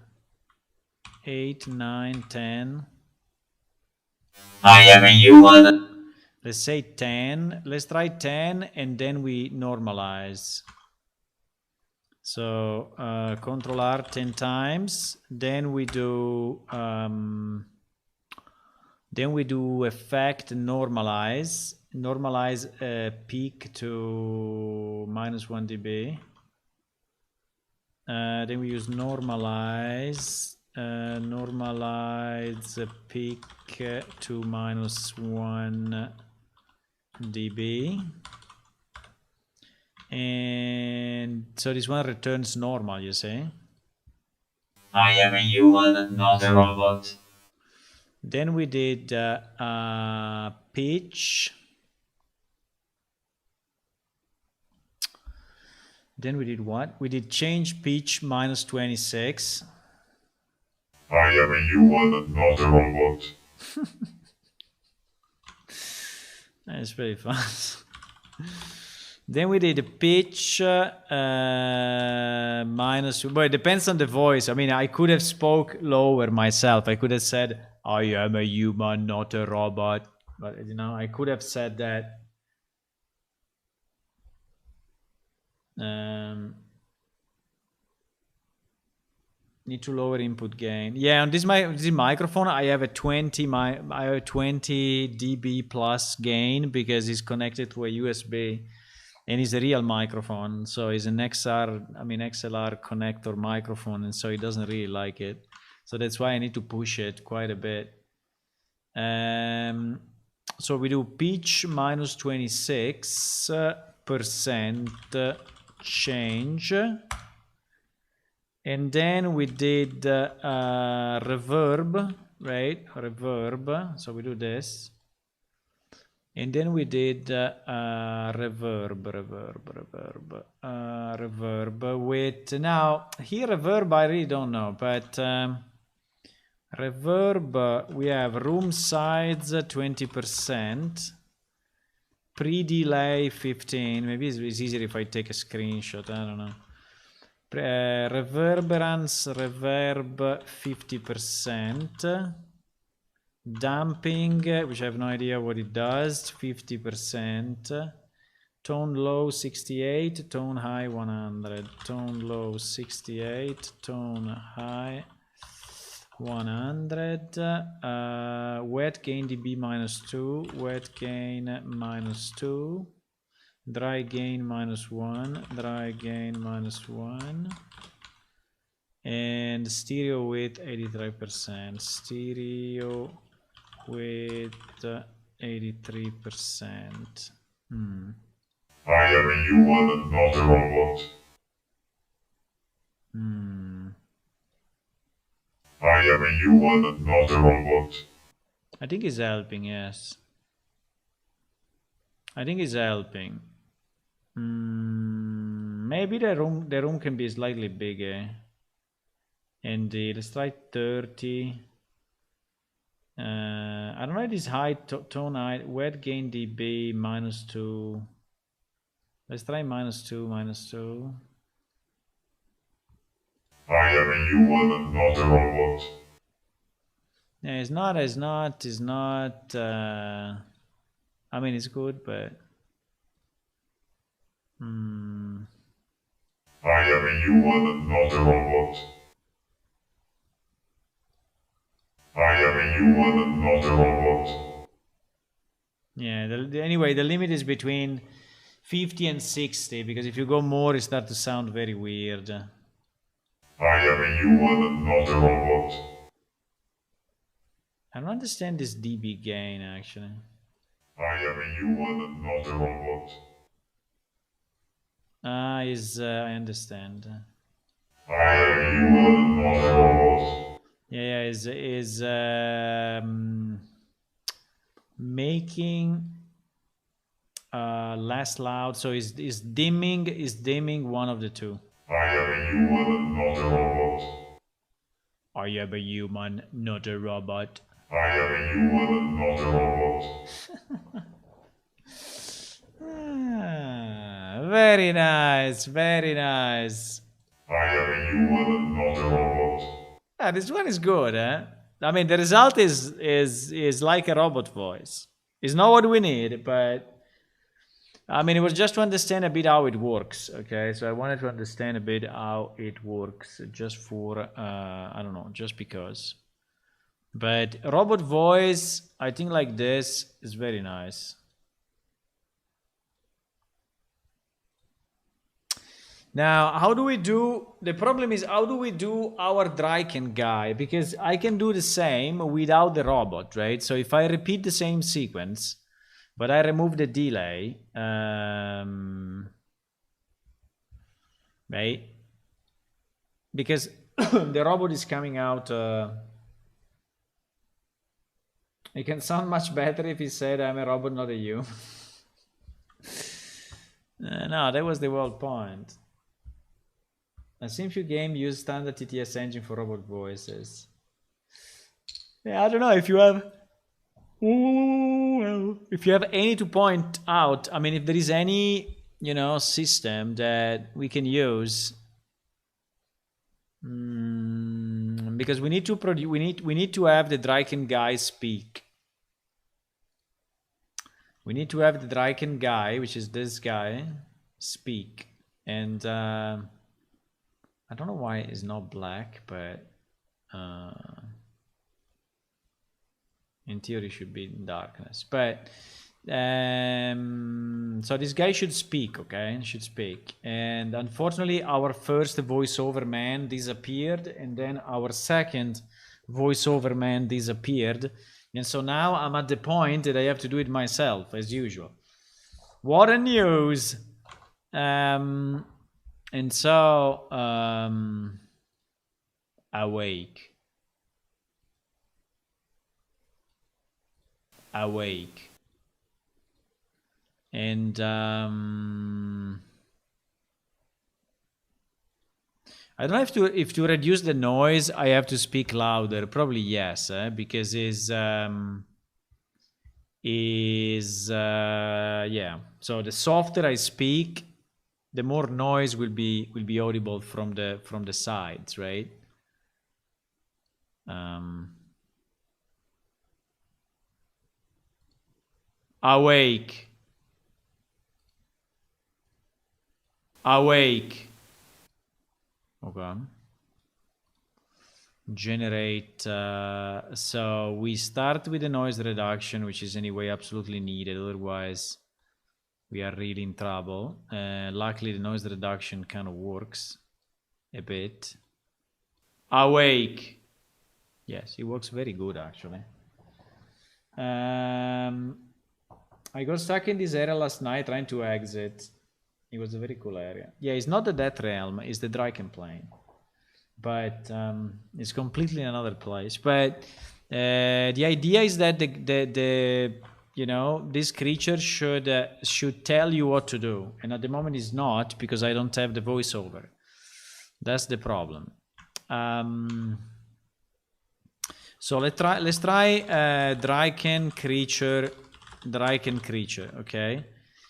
8, 9, 10. I am a human. Let's say 10. Let's try 10 and then we normalize. So Control R 10 times. Then we do effect normalize. Normalize peak to -1 dB. Then we use normalize. Normalize the peak to -1 dB, and so this one returns normal, you see. I am a human, not a robot. Then we did pitch. Then we did what? We did change pitch -26. I am a human, not a robot. It's pretty fun. Then we did a pitch minus. Well, it depends on the voice. I mean, I could have spoke lower myself. I could have said, "I am a human, not a robot." But you know, I could have said that. Need to lower input gain. Yeah, on this microphone, I have a 20 dB plus gain because it's connected to a USB, and it's a real microphone. So it's an XLR connector microphone, and so it doesn't really like it. So that's why I need to push it quite a bit. So we do pitch minus 26% change. And then we did reverb, right? Reverb. So we do this. And then we did reverb with, now here reverb I really don't know, but reverb we have room size 20%, pre-delay 15, maybe it's easier if I take a screenshot, I don't know. Reverberance, reverb 50%, damping, which I have no idea what it does, 50%, tone low 68, tone high 100, tone low 68, tone high 100, wet gain dB minus 2, wet gain minus 2, dry gain minus 1, dry gain minus 1, and stereo width 83%, stereo width 83%. I am a human, not a robot. I am a human, not a robot. I think it's helping, yes. I think it's helping. Maybe the room can be slightly bigger. And let's try 30. I don't know if it's high tone height, wet gain dB minus 2. Let's try minus 2, minus 2. I am a human, not a robot. Yeah, it's not, I mean, it's good, but... I am a human, not a robot. I am a human, not a robot. Yeah, anyway, the limit is between 50 and 60, because if you go more, it starts to sound very weird. I am a human, not a robot. I don't understand this dB gain, actually. I am a human, not a robot. I understand. I am a human, not a robot. Yeah, is making less loud, so is dimming one of the two. I am a human, not a robot. I am a human, not a robot. I am a human, not a robot. Very nice, very nice. I am a human, not a robot. Yeah, this one is good, eh? I mean, the result is like a robot voice. It's not what we need, but I mean, it was just to understand a bit how it works, okay? So I wanted to understand a bit how it works, just for, I don't know, just because. But robot voice, I think like this is very nice. Now, how do we do, the problem is, how do we do our Dryken guy? Because I can do the same without the robot, right? So if I repeat the same sequence, but I remove the delay, right? Because the robot is coming out, it can sound much better if he said, I'm a robot, not a you. No, that was the whole point. A simple game use standard TTS engine for robot voices. Yeah, I don't know if you have Well, if you have any to point out, I mean, if there is any, you know, system that we can use, because we need to produce, we need to have the Draken guy speak. We need to have the Draken guy, which is this guy, speak. And I don't know why it's not black, but in theory it should be in darkness. But so this guy should speak, okay? Should speak. And unfortunately, our first voiceover man disappeared, and then our second voiceover man disappeared. And so now I'm at the point that I have to do it myself, as usual. What a news! And so, awake. And I don't know if to reduce the noise I have to speak louder. Probably yes, because yeah. So the softer I speak, the more noise will be audible from the sides, right? Awake. Okay. Generate. So we start with the noise reduction, which is anyway absolutely needed. Otherwise, we are really in trouble. Luckily, the noise reduction kind of works a bit. Awake. Yes, it works very good actually. I got stuck in this area last night trying to exit. It was a very cool area. Yeah, it's not the Death Realm, it's the Draken Plane. But it's completely another place. But the idea is that the you know, this creature should tell you what to do. And at the moment it's not, because I don't have the voiceover. That's the problem. So let's try Draken creature, okay?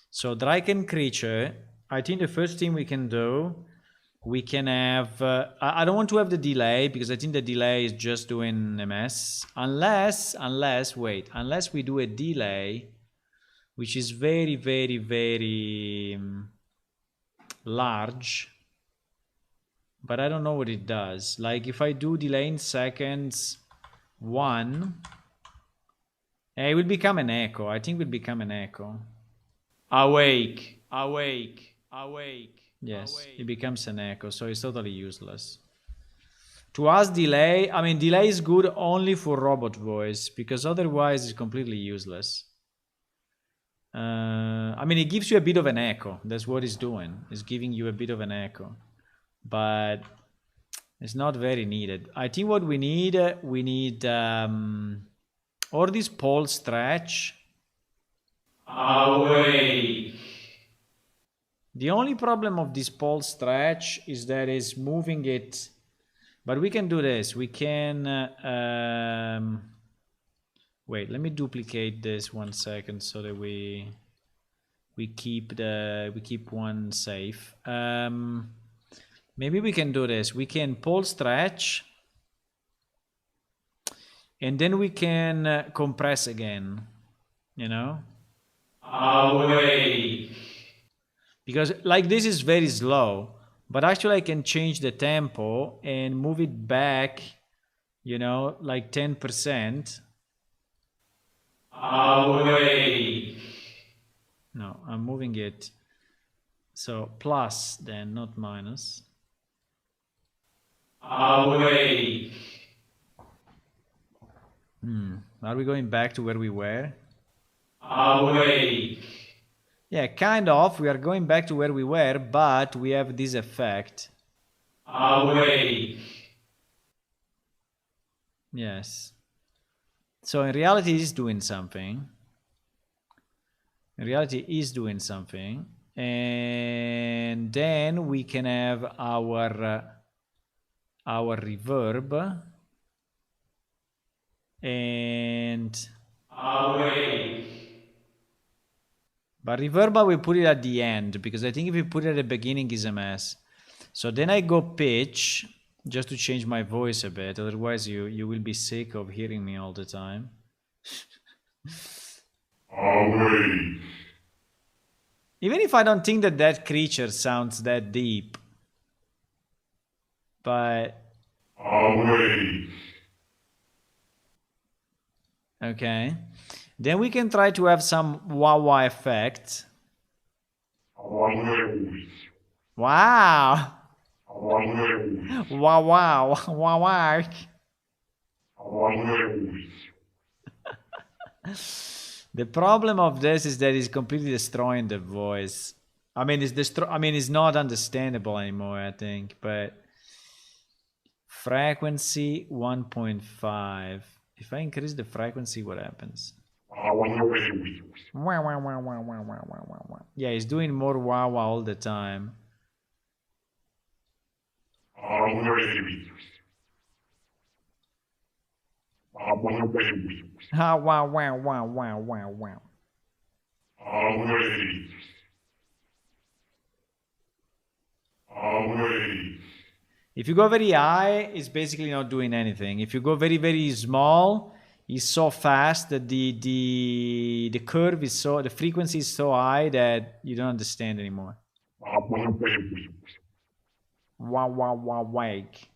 So Draken creature, I think the first thing we can do, we can have, I don't want to have the delay, because I think the delay is just doing a mess. Unless we do a delay, which is very, very, very large. But I don't know what it does. Like if I do delay in seconds 1, it will become an echo. I think it will become an echo. Awake. Yes, it becomes an echo, so it's totally useless. To us, delay, I mean, delay is good only for robot voice, because otherwise it's completely useless. I mean, it gives you a bit of an echo. That's what it's doing. It's giving you a bit of an echo. But it's not very needed. I think what we need or this pole stretch. Awake. The only problem of this pole stretch is that it's moving it, but we can do this. We can wait. Let me duplicate this 1 second so that we keep one safe. Maybe we can do this. We can pole stretch, and then we can compress again. You know. Awake. Because like this is very slow, but actually I can change the tempo and move it back, you know, like 10%. Awake. No, I'm moving it. So plus then, not minus. Awake. Are we going back to where we were? Awake. Yeah, kind of. We are going back to where we were, but we have this effect. Awake. Yes. So in reality, it's doing something. In reality, is doing something. And then we can have our reverb. And awake. But reverb I will put it at the end, because I think if you put it at the beginning is a mess. So then I go pitch, just to change my voice a bit, otherwise you will be sick of hearing me all the time. Awake. Even if I don't think that that creature sounds that deep. But... Awake. Okay. Then we can try to have some Huawei effects. Awake. Wow! Awake. Wow, wow, wow, wow. Awake. The problem of this is that it's completely destroying the voice. I mean, it's not understandable anymore, I think, but frequency 1.5. If I increase the frequency, what happens? Yeah, it's doing more wow wow all the time. Ah, wow wow wow wow wow wow. If you go very high, it's basically not doing anything. If you go very, very small, it's so fast that the curve is so, the frequency is so high that you don't understand anymore. Wow, wow, wow, wake.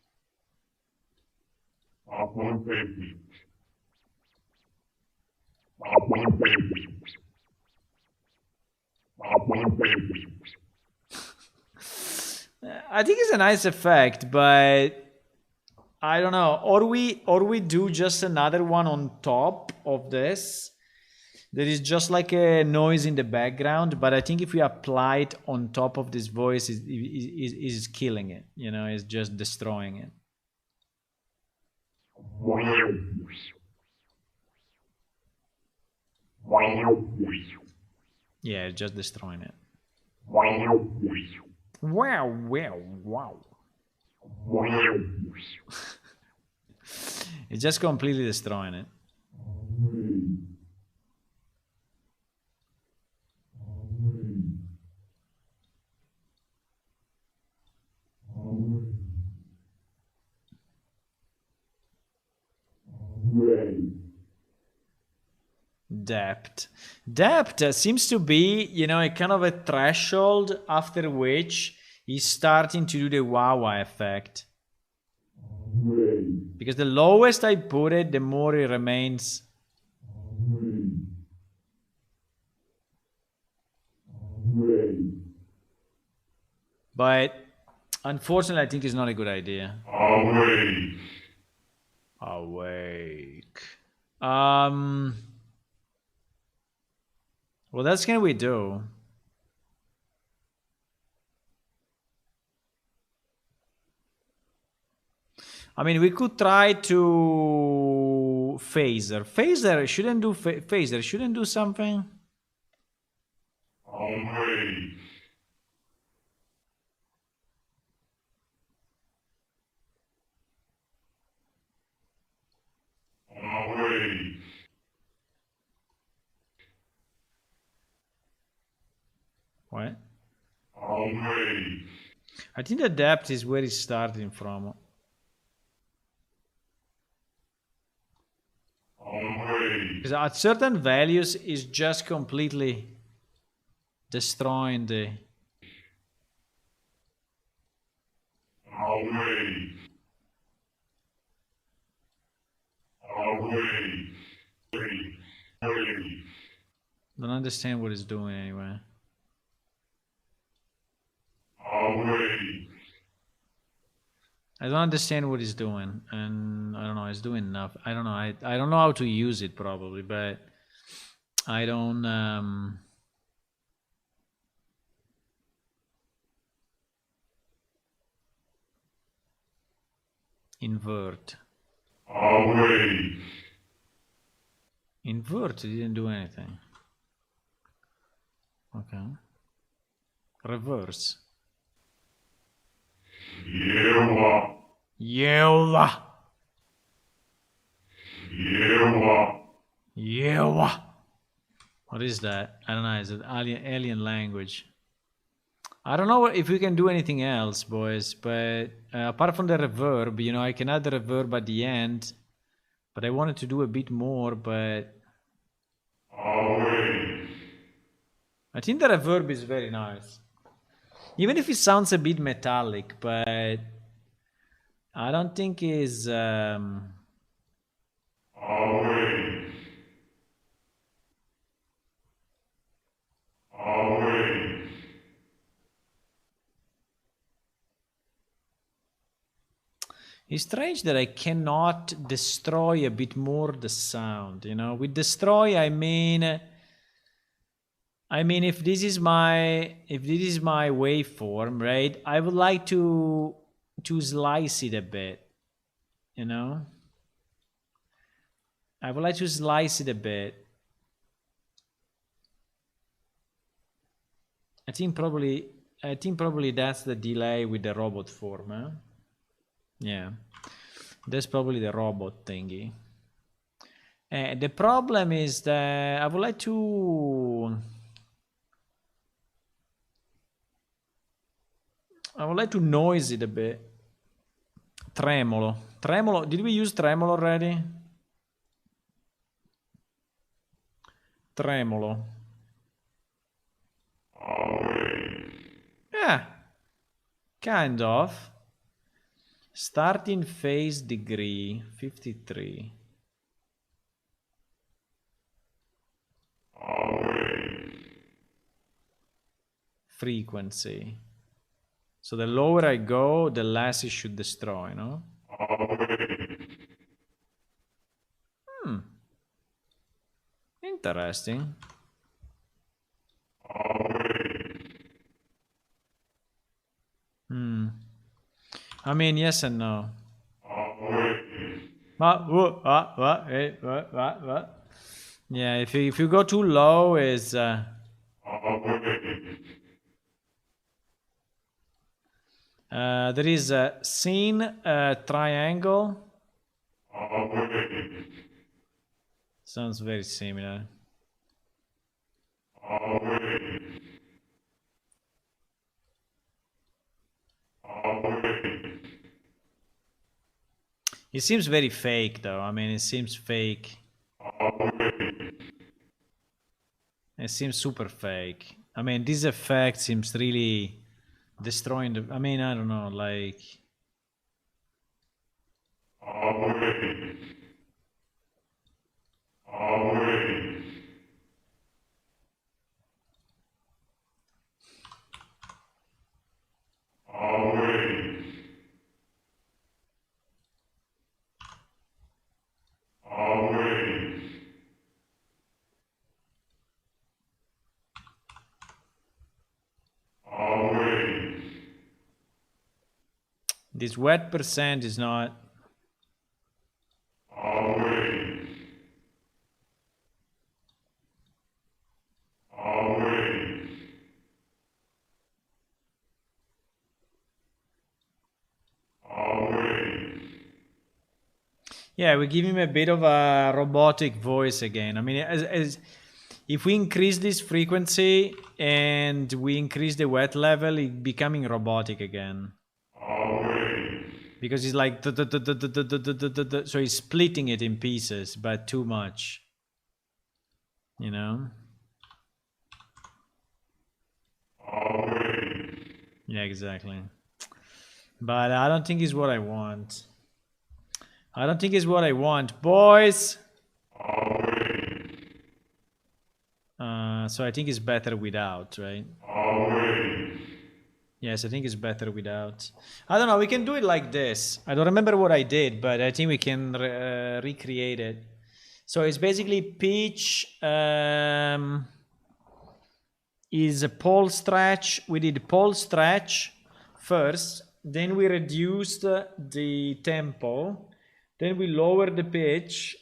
I think it's a nice effect, but I don't know. Or we do just another one on top of this. There is just like a noise in the background, but I think if we apply it on top of this voice, is killing it. You know, it's just destroying it. Yeah, it's just destroying it. Wow, wow, wow. It's just completely destroying it. Depth seems to be, you know, a kind of a threshold after which he's starting to do the Huawei effect. Because the lowest I put it, the more it remains. But unfortunately, I think it's not a good idea. Awake. What else can we do? I mean, we could try to phaser. Phaser shouldn't do phaser. Shouldn't do something. What? I think the depth is where it's starting from. Because at certain values, it's just completely destroying the... Don't understand what it's doing anyway. I don't understand what it's doing, and I don't know, it's doing enough. I don't know, I don't know how to use it probably, but I don't invert. Invert didn't do anything. Okay. Reverse. Yeula. Yeah. What is that? I don't know. Is it alien language? I don't know if we can do anything else, boys. But apart from the reverb, you know, I can add the reverb at the end. But I wanted to do a bit more, but I think the reverb is very nice. Even if it sounds a bit metallic, but I don't think it's... It's strange that I cannot destroy a bit more the sound, you know? With destroy, I mean, if this is my waveform, right? I would like to slice it a bit, you know? I would like to slice it a bit. I think probably that's the delay with the robot form, huh? Yeah, that's probably the robot thingy. The problem is that I would like to noise it a bit. Tremolo. Did we use tremolo already? Tremolo. Yeah, kind of. Starting phase degree 53. Frequency. So the lower I go, the less it should destroy, no? Interesting. I mean, yes and no. What? Yeah, if you go too low, is there is a scene triangle. Sounds very similar. It seems very fake, though. I mean, it seems fake. It seems super fake. I mean, this effect seems really destroying the... I mean, I don't know, like... This wet percent is not... Yeah, we give him a bit of a robotic voice again. I mean, if we increase this frequency and we increase the wet level, it's becoming robotic again. Because it's like... So he's splitting it in pieces, but too much. You know? Yeah, exactly. But I don't think it's what I want. I don't think it's what I want, boys. So I think it's better without, right? Yes, I think it's better without. I don't know, we can do it like this. I don't remember what I did, but I think we can recreate it. So it's basically pitch is a pole stretch. We did pole stretch first, then we reduced the tempo, then we lowered the pitch,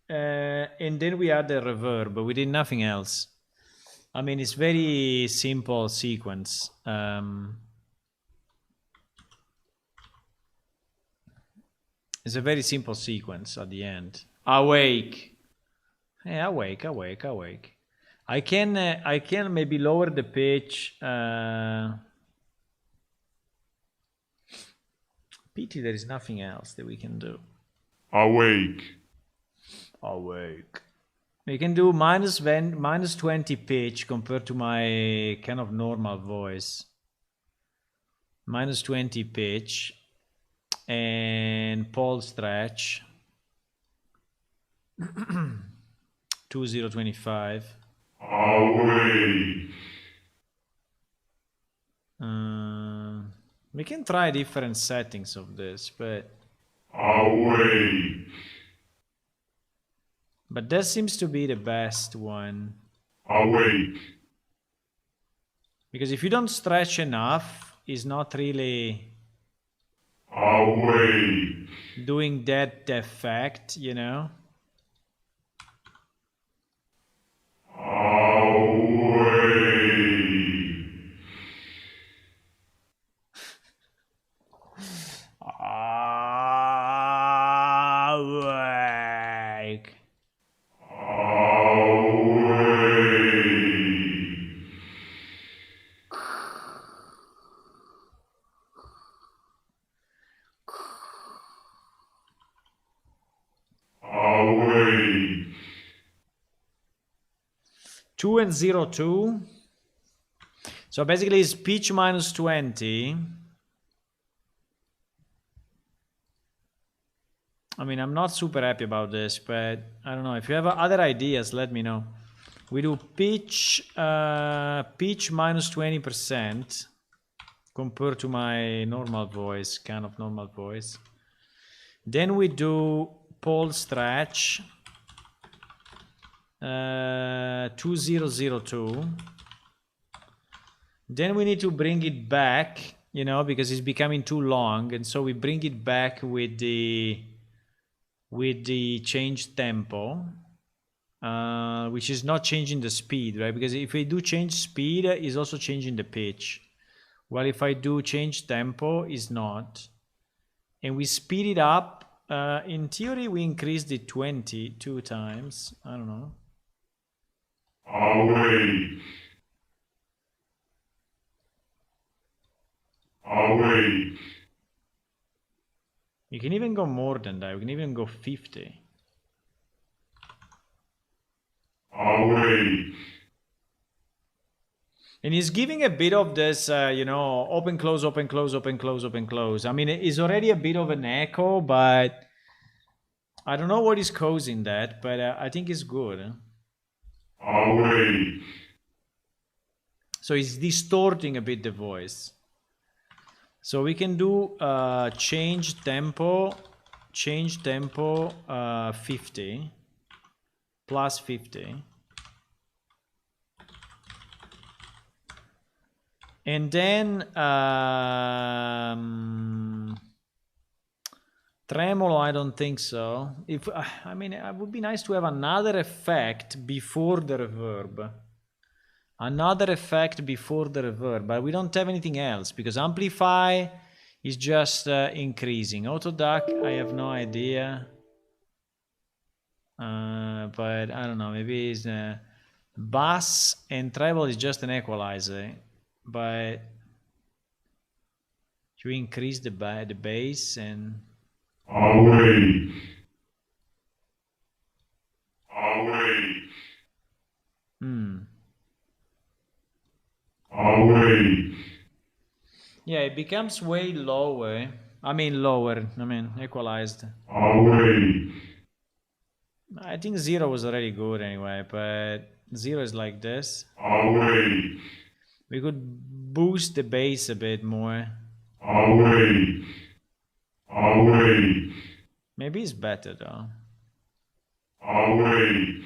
and then we add the reverb, but we did nothing else. I mean, it's very simple sequence. It's a very simple sequence at the end. Awake. Hey, awake. I can maybe lower the pitch. Pity there is nothing else that we can do. Awake. We can do minus 20 pitch compared to my kind of normal voice. Minus 20 pitch and pole stretch. 2025. Awake. We can try different settings of this, but Awake. that seems to be the best one. Awake. Because if you don't stretch enough, it's not really Awake. doing that effect, you know? Awake. Awake. 2 and 0, 2. So basically it's pitch minus 20. I mean, I'm not super happy about this, but I don't know. If you have other ideas, let me know. We do pitch minus 20% compared to my normal voice, kind of normal voice. Then we do pole stretch 2002. Then we need to bring it back, you know, because it's becoming too long, and so we bring it back with the change tempo, which is not changing the speed, right? Because if we do change speed, it's also changing the pitch. Well, if I do change tempo, it's not. And we speed it up. In theory, we increased it 22 times. I don't know. Awake. Awake. You can even go more than that. We can even go 50. Awake. And he's giving a bit of this, you know, open, close, open, close, open, close, open, close. I mean, it's already a bit of an echo, but I don't know what is causing that, but I think it's good. Awake. So it's distorting a bit the voice. So we can do change tempo 50 plus 50. And then tremolo, I don't think so. If I mean, it would be nice to have another effect before the reverb. Another effect before the reverb, but we don't have anything else because amplify is just increasing. Autoduck, I have no idea. But I don't know, maybe it's bass and treble is just an equalizer. But you increase the bass and Awake. Awake. Awake. Yeah, it becomes way lower. I mean equalized. Awake. I think 0 was already good anyway, but 0 is like this. Awake. We could boost the bass a bit more. Awake. Awake. Maybe it's better though. Awake.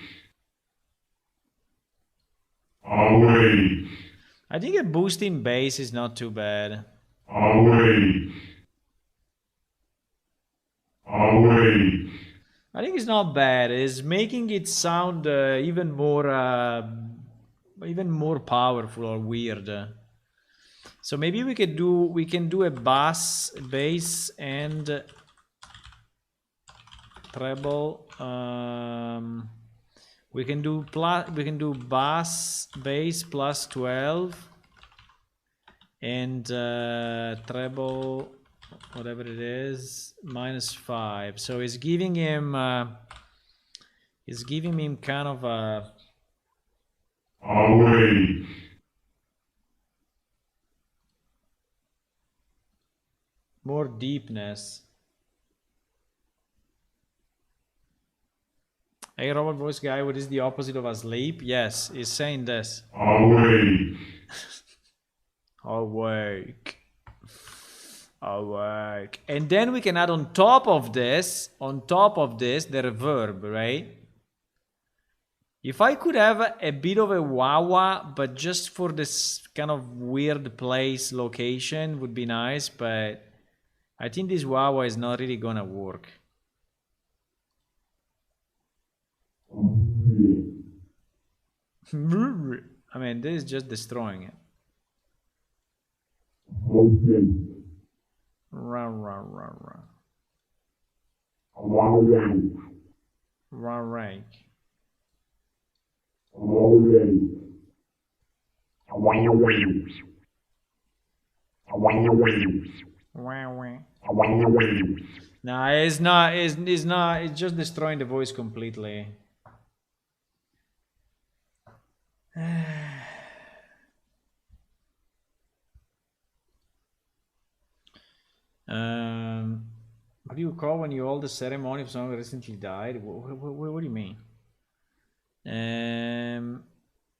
Awake. I think a boost in bass is not too bad. Awake. Awake. I think it's not bad. It's making it sound even more powerful or weird. So maybe we can do a bass and treble We can do bass plus 12 and treble, whatever it is, minus 5. So it's giving him kind of a Awake. more deepness. Hey, robot voice guy, what is the opposite of asleep? Yes, he's saying this. Awake. Awake. Awake. And then we can add on top of this, the reverb, right? If I could have a bit of a wah-wah, but just for this kind of weird place location would be nice, but I think this wah-wah is not really gonna work. I mean, this is just destroying it. Rah, rah, rah, rah. Rah, rah. No, it's not. It's not. It's just destroying the voice completely. What do you call when you hold the ceremony of someone who recently died? What do you mean?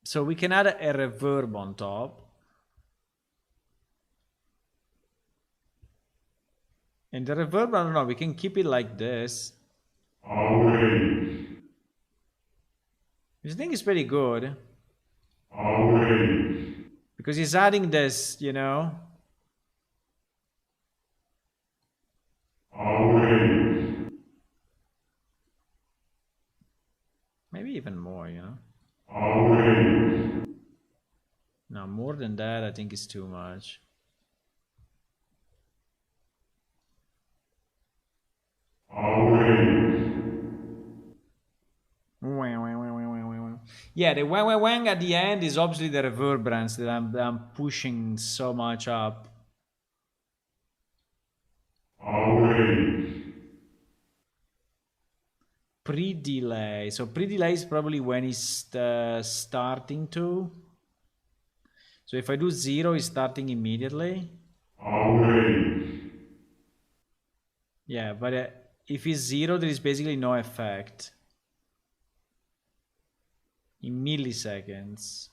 So we can add a reverb on top. And the reverb, I don't know, we can keep it like this. Awake. This thing is pretty good. Awake. Because he's adding this, you know. Awake. Maybe even more, you know. Awake. No, more than that, I think is too much. Yeah, the wang wang wang at the end is obviously the reverberance that I'm pushing so much up. Pre-delay. So pre-delay is probably when he's starting to. So if I do 0, he's starting immediately. Yeah, but if it's 0, there is basically no effect. In milliseconds.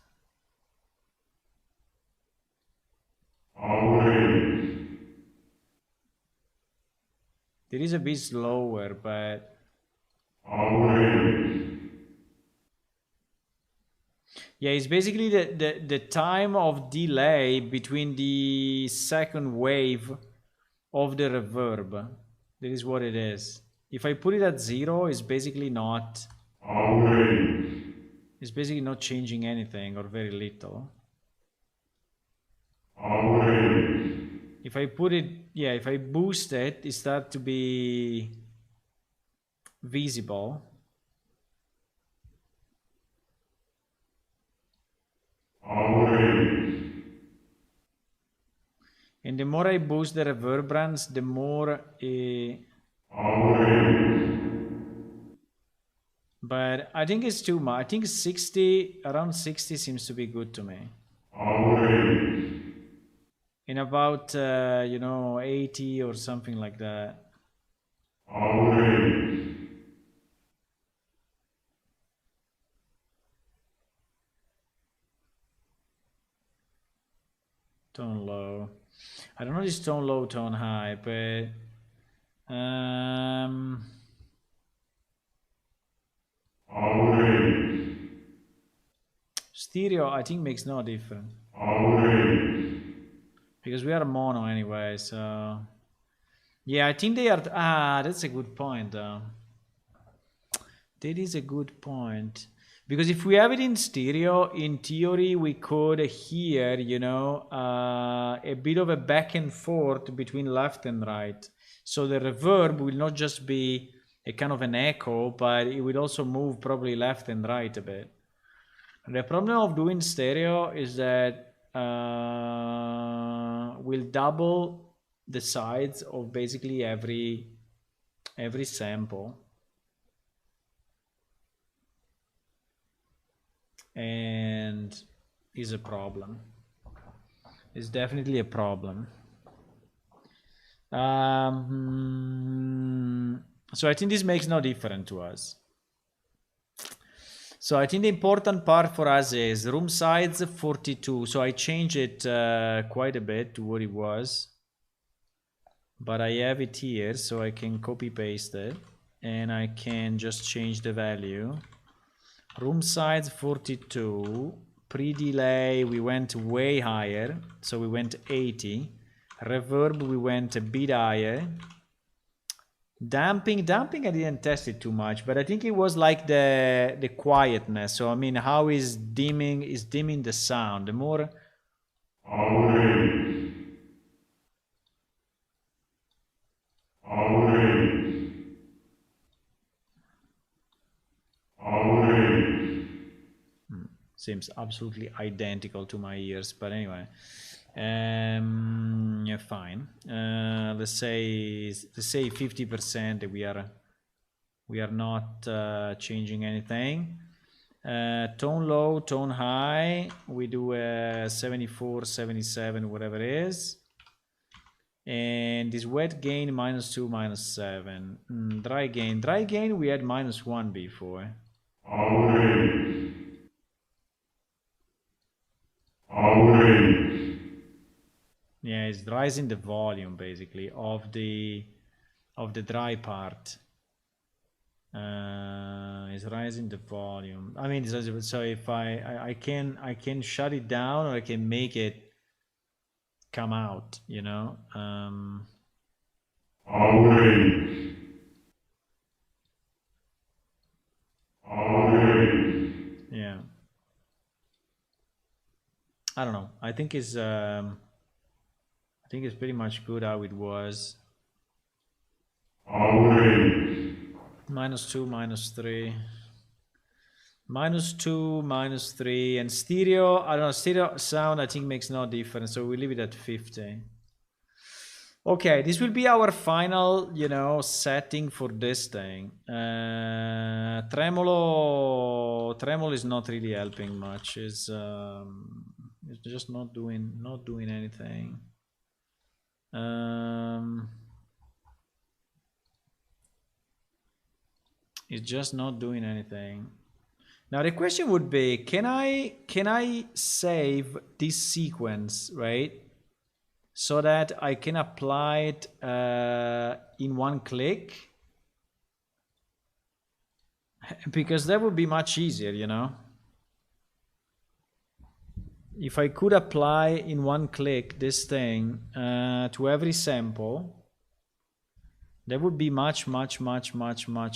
It is a bit slower, but yeah, it's basically the time of delay between the second wave of the reverb. That is what it is. If I put it at 0, it's basically not. It's basically not changing anything or very little. If I put it, yeah, if I boost it, it starts to be visible. And the more I boost the reverberance, the more but I think it's too much. I think 60, around 60 seems to be good to me. In about, you know, 80 or something like that. Tone low. I don't know this tone low, tone high, but stereo I think makes no difference. Because we are mono anyway, so yeah, I think they are. That's a good point though. That is a good point. Because if we have it in stereo, in theory, we could hear, you know, a bit of a back and forth between left and right. So the reverb will not just be a kind of an echo, but it would also move probably left and right a bit. The problem of doing stereo is that we'll double the size of basically every sample, and is a problem. It's definitely a problem. So I think this makes no difference to us. So I think the important part for us is room size 42. So I changed it quite a bit to what it was, but I have it here, so I can copy paste it, and I can just change the value. Room size 42. Pre-delay we went way higher, so we went 80. Reverb we went a bit higher. Damping I didn't test it too much, but I think it was like the quietness. So I mean, how is dimming the sound. The more seems absolutely identical to my ears, but anyway, yeah, fine. Let's say 50%. We are not changing anything. Tone low, tone high, we do 74, 77, whatever it is. And this wet gain -2, -7. Dry gain we had -1 before. Yeah, it's rising the volume basically of the dry part. It's rising the volume. I mean, so if I can shut it down, or I can make it come out, you know. Yeah, I don't know. I think it's pretty much good how it was. -2, -3. -2, -3, and stereo, I don't know, stereo sound I think makes no difference, so we leave it at 50. Okay, this will be our final, you know, setting for this thing. Tremolo is not really helping much. It's just not doing anything. It's just not doing anything. Now the question would be, can I save this sequence, right? So that I can apply it in one click? Because that would be much easier, you know? If I could apply in one click this thing to every sample, that would be much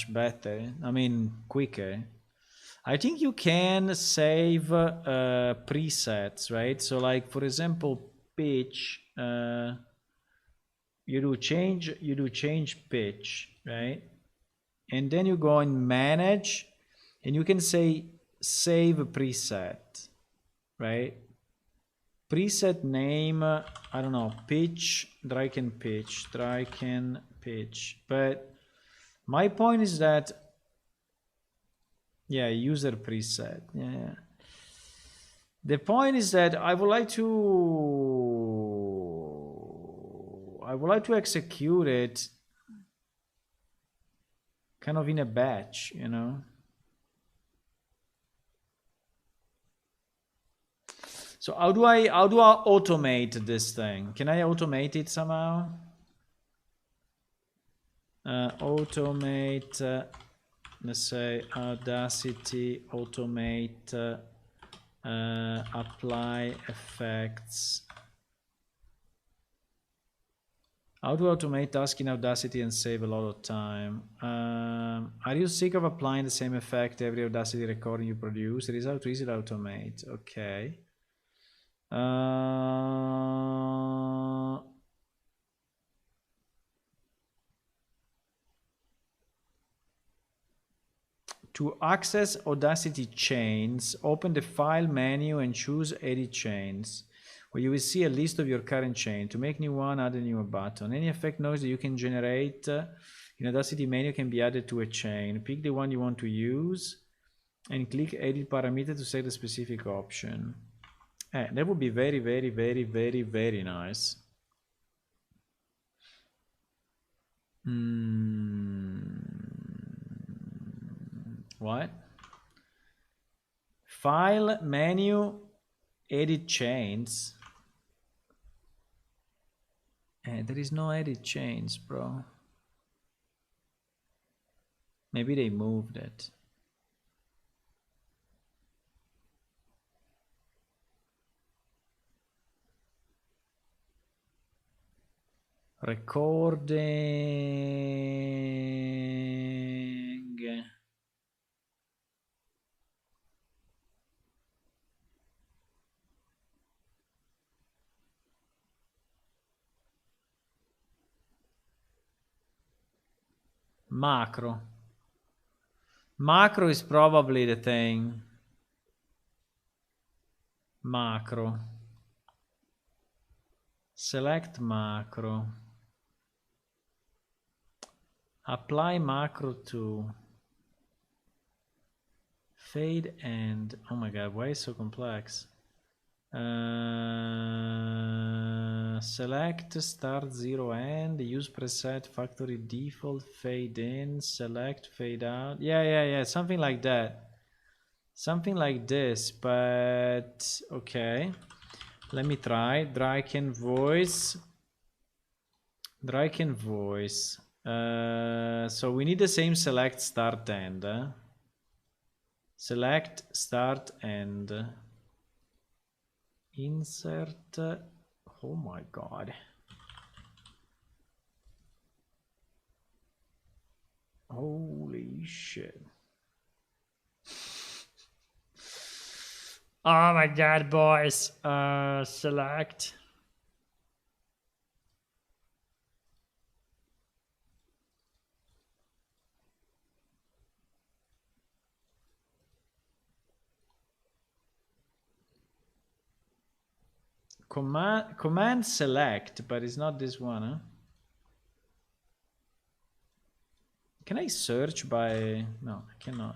better. I mean, quicker. I think you can save presets, right? So like, for example, pitch, you do change pitch, right? And then you go and manage, and you can say save preset, right? Preset name, I don't know, pitch, dry can pitch. But my point is that, yeah, user preset, yeah. The point is that I would like to execute it kind of in a batch, you know. So how do I automate this thing? Can I automate it somehow? Automate, let's say Audacity automate apply effects. How to automate tasks in Audacity and save a lot of time. Are you sick of applying the same effect every Audacity recording you produce? It is how to easily automate. Okay. To access Audacity Chains, open the File menu and choose Edit Chains, where you will see a list of your current chain. To make new one, add a new button. Any effect noise that you can generate in Audacity menu can be added to a chain. Pick the one you want to use and click Edit Parameter to set a specific option. That would be very, very, very, very, very nice. What? File, menu, edit chains. There is no edit chains, bro. Maybe they moved it. Recording. Macro. Macro is probably the thing. Macro. Select macro. Apply macro to fade and oh my god, why is it so complex? Select start 0 end, use preset factory default, fade in, select fade out. Yeah, something like that. Something like this, but okay. Let me try. Draken voice. Draken voice. So we need the same select start end. Select start end. Insert. Oh my god. Holy shit. Oh my god, boys. Select. Command select, but it's not this one, huh? Can I search by... No, I cannot.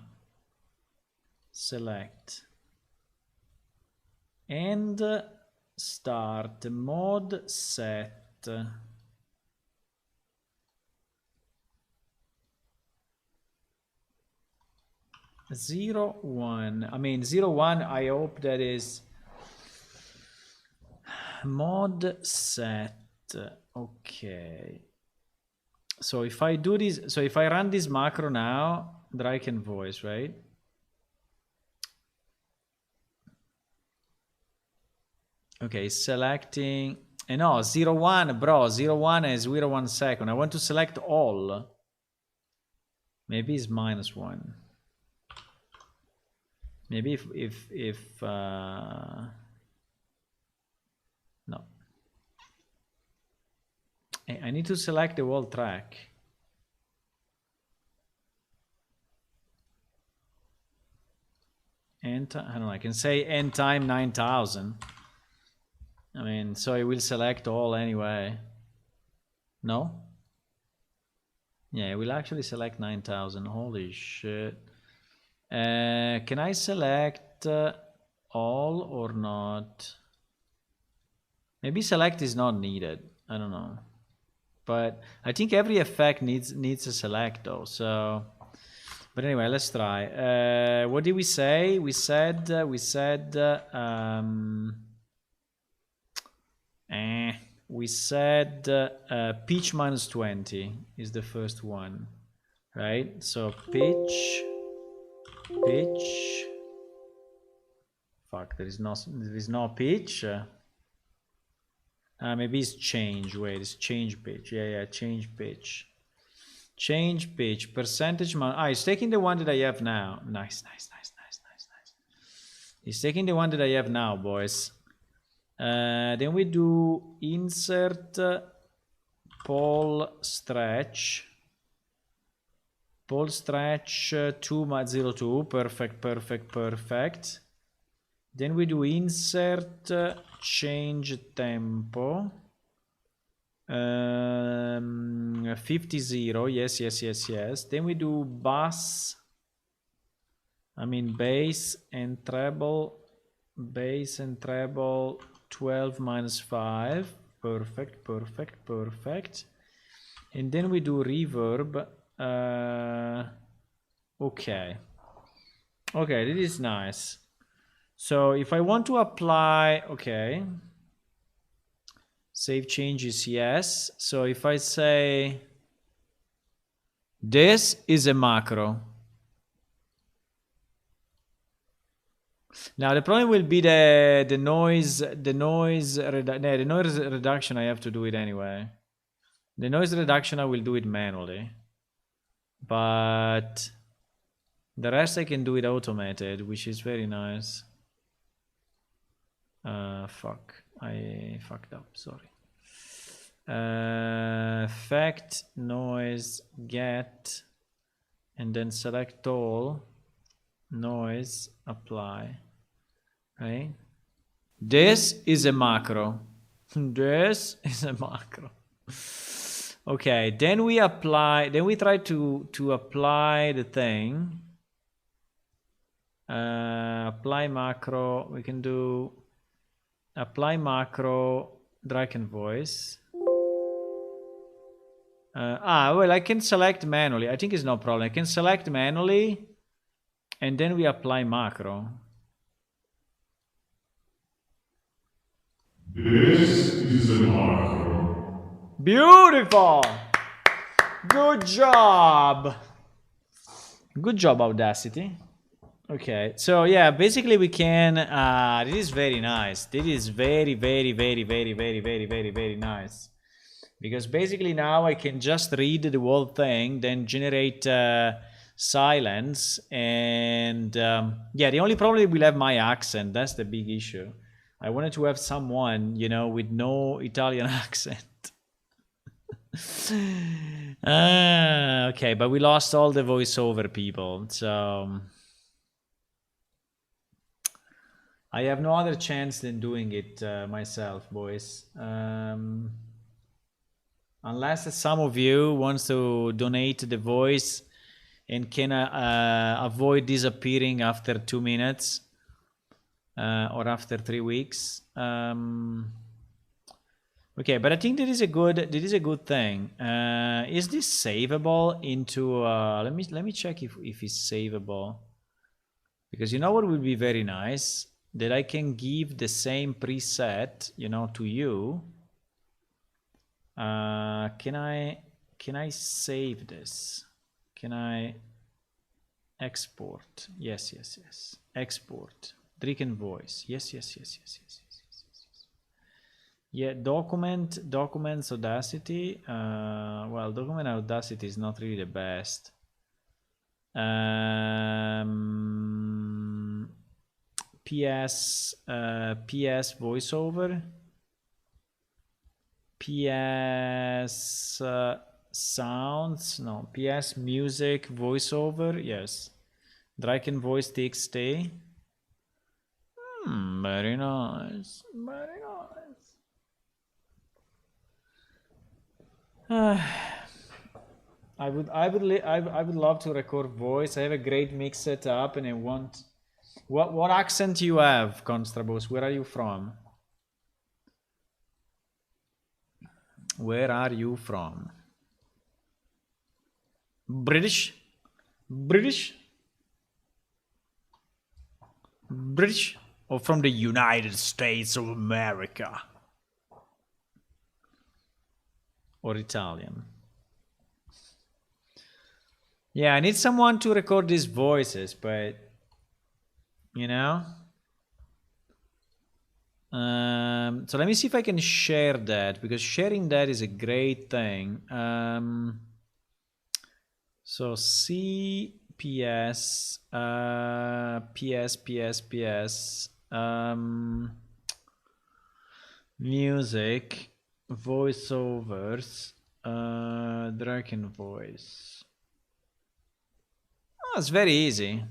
Select. And start. Mode set. Zero, one. I mean, 0, 1, I hope that is... Mod set. Okay. So if I do this, so if I run this macro now, Draken voice, right? Okay, selecting. No, 0, 1, bro. 0, 1 is 0, 1 second. I want to select all. Maybe it's -1. Maybe if no. I need to select the whole track. And I don't know, I can say end time 9000. I mean, so it will select all anyway. No? Yeah, it will actually select 9000. Holy shit. Can I select all or not? Maybe select is not needed. I don't know. But I think every effect needs a select though. So, but anyway, let's try. What did we say? We said pitch -20 is the first one, right? So pitch. Fuck, there is no pitch. Maybe it's change. Wait, it's change pitch. Yeah, change pitch. Change pitch. Percentage. It's taking the one that I have now. Nice. It's taking the one that I have now, boys. Then we do insert poll stretch. Pole stretch 202. Perfect, perfect, perfect. Then we do insert, change tempo. 50 0. Yes, yes, yes, yes. Then we do bass. I mean bass and treble. Bass and treble 12 minus 5. Perfect, perfect, perfect. And then we do reverb. Okay. Okay, this is nice. So if I want to apply, okay. Save changes, yes. So if I say, this is a macro. Now the problem will be the noise reduction. I have to do it anyway. The noise reduction I will do it manually, but the rest I can do it automated, which is very nice. Fuck, I fucked up. Sorry. Effect, noise, get, and then select all, noise, apply. Right? This is a macro. This is a macro. Okay, then we apply, then we try to apply the thing. Apply macro, we can do apply macro, Draken voice. Well, I can select manually. I think it's no problem. I can select manually and then we apply macro. This is a macro. Beautiful! Good job! Good job, Audacity. Okay, so yeah, basically we can, this is very nice. This is very, very, very, very, very, very, very, very nice. Because basically now I can just read the whole thing, then generate silence, and yeah, the only problem will have my accent. That's the big issue. I wanted to have someone, you know, with no Italian accent. Okay, but we lost all the voiceover people, so I have no other chance than doing it myself, boys. Unless some of you wants to donate the voice and can avoid disappearing after 2 minutes or after 3 weeks. Okay, but I think that is a good thing. Is this savable into? Let me check if it's savable. Because you know what would be very nice, that I can give the same preset, you know, to you. Can I save this? Can I export? Yes. Export. Draken voice. Yes. Yeah, documents Audacity. Well, document Audacity is not really the best. PS voiceover. PS sounds, no, PS music voiceover, yes. Draken voice TXT. Very nice, very nice. I would love to record voice. I have a great mix set up, and I want. What accent you have, Constrabos? Where are you from? Where are you from? British? Or from the United States of America? Or Italian? Yeah, I need someone to record these voices, but you know. So let me see if I can share that, because sharing that is a great thing. So CPS, PS, music, voiceovers, Draken voice. Oh, it's very easy.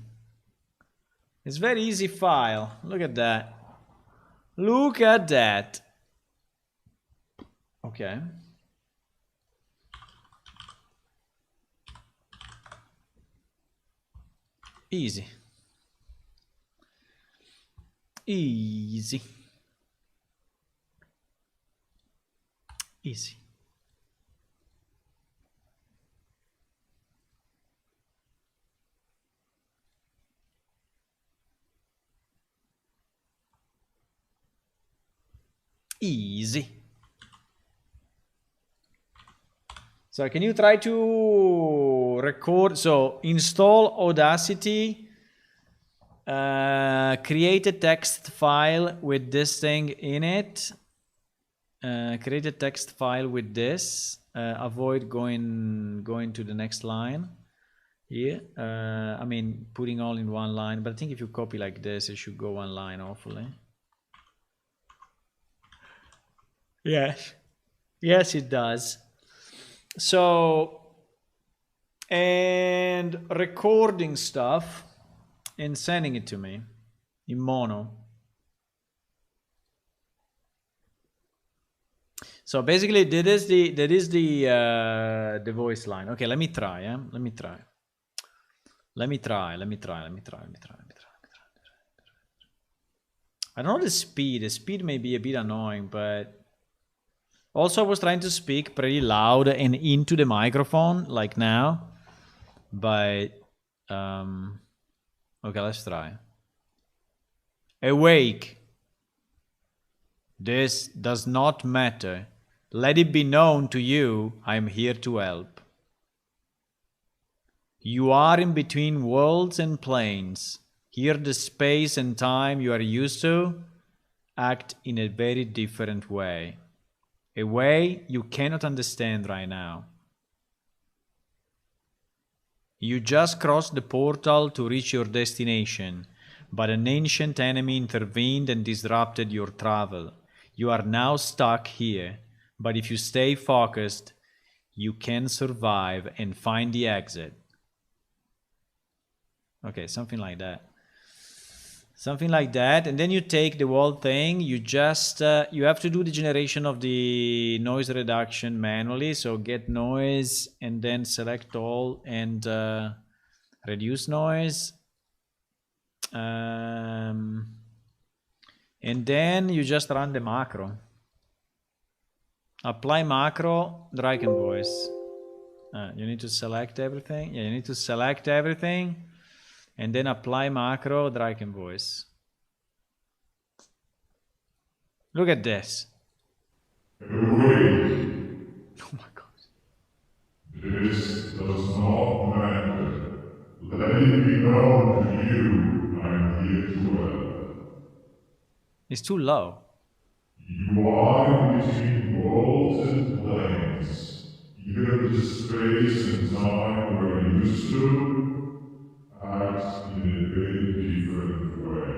It's very easy file. Look at that. Look at that. Okay. Easy. Easy. Easy. Easy. So can you try to record? So install Audacity, create a text file with this thing in it. Create a text file with this. Avoid going to the next line. Here, I mean putting all in one line. But I think if you copy like this, it should go one line. Hopefully. Yes. Yes, it does. So, and recording stuff and sending it to me in mono. So basically, that is the voice line. Okay, let me try. Let me try. I don't know the speed. The speed may be a bit annoying, but also I was trying to speak pretty loud and into the microphone, like now. But okay, let's try. Awake. This does not matter. Let it be known to you, I am here to help. You are in between worlds and planes. Here the space and time you are used to act in a very different way. A way you cannot understand right now. You just crossed the portal to reach your destination, but an ancient enemy intervened and disrupted your travel. You are now stuck here, but if you stay focused, you can survive and find the exit. Okay, something like that. Something like that, and then you take the whole thing, you just, you have to do the generation of the noise reduction manually, so get noise, and then select all, and reduce noise. And then you just run the macro. Apply macro, drag and voice. You need to select everything. Yeah, you need to select everything. And then apply macro, drag and voice. Look at this. Awake. Oh my god. This does not matter. Let it be known to you, I am here to help. It's too low. You are in between worlds and planes. Here the space and time we're used to act in a very different way.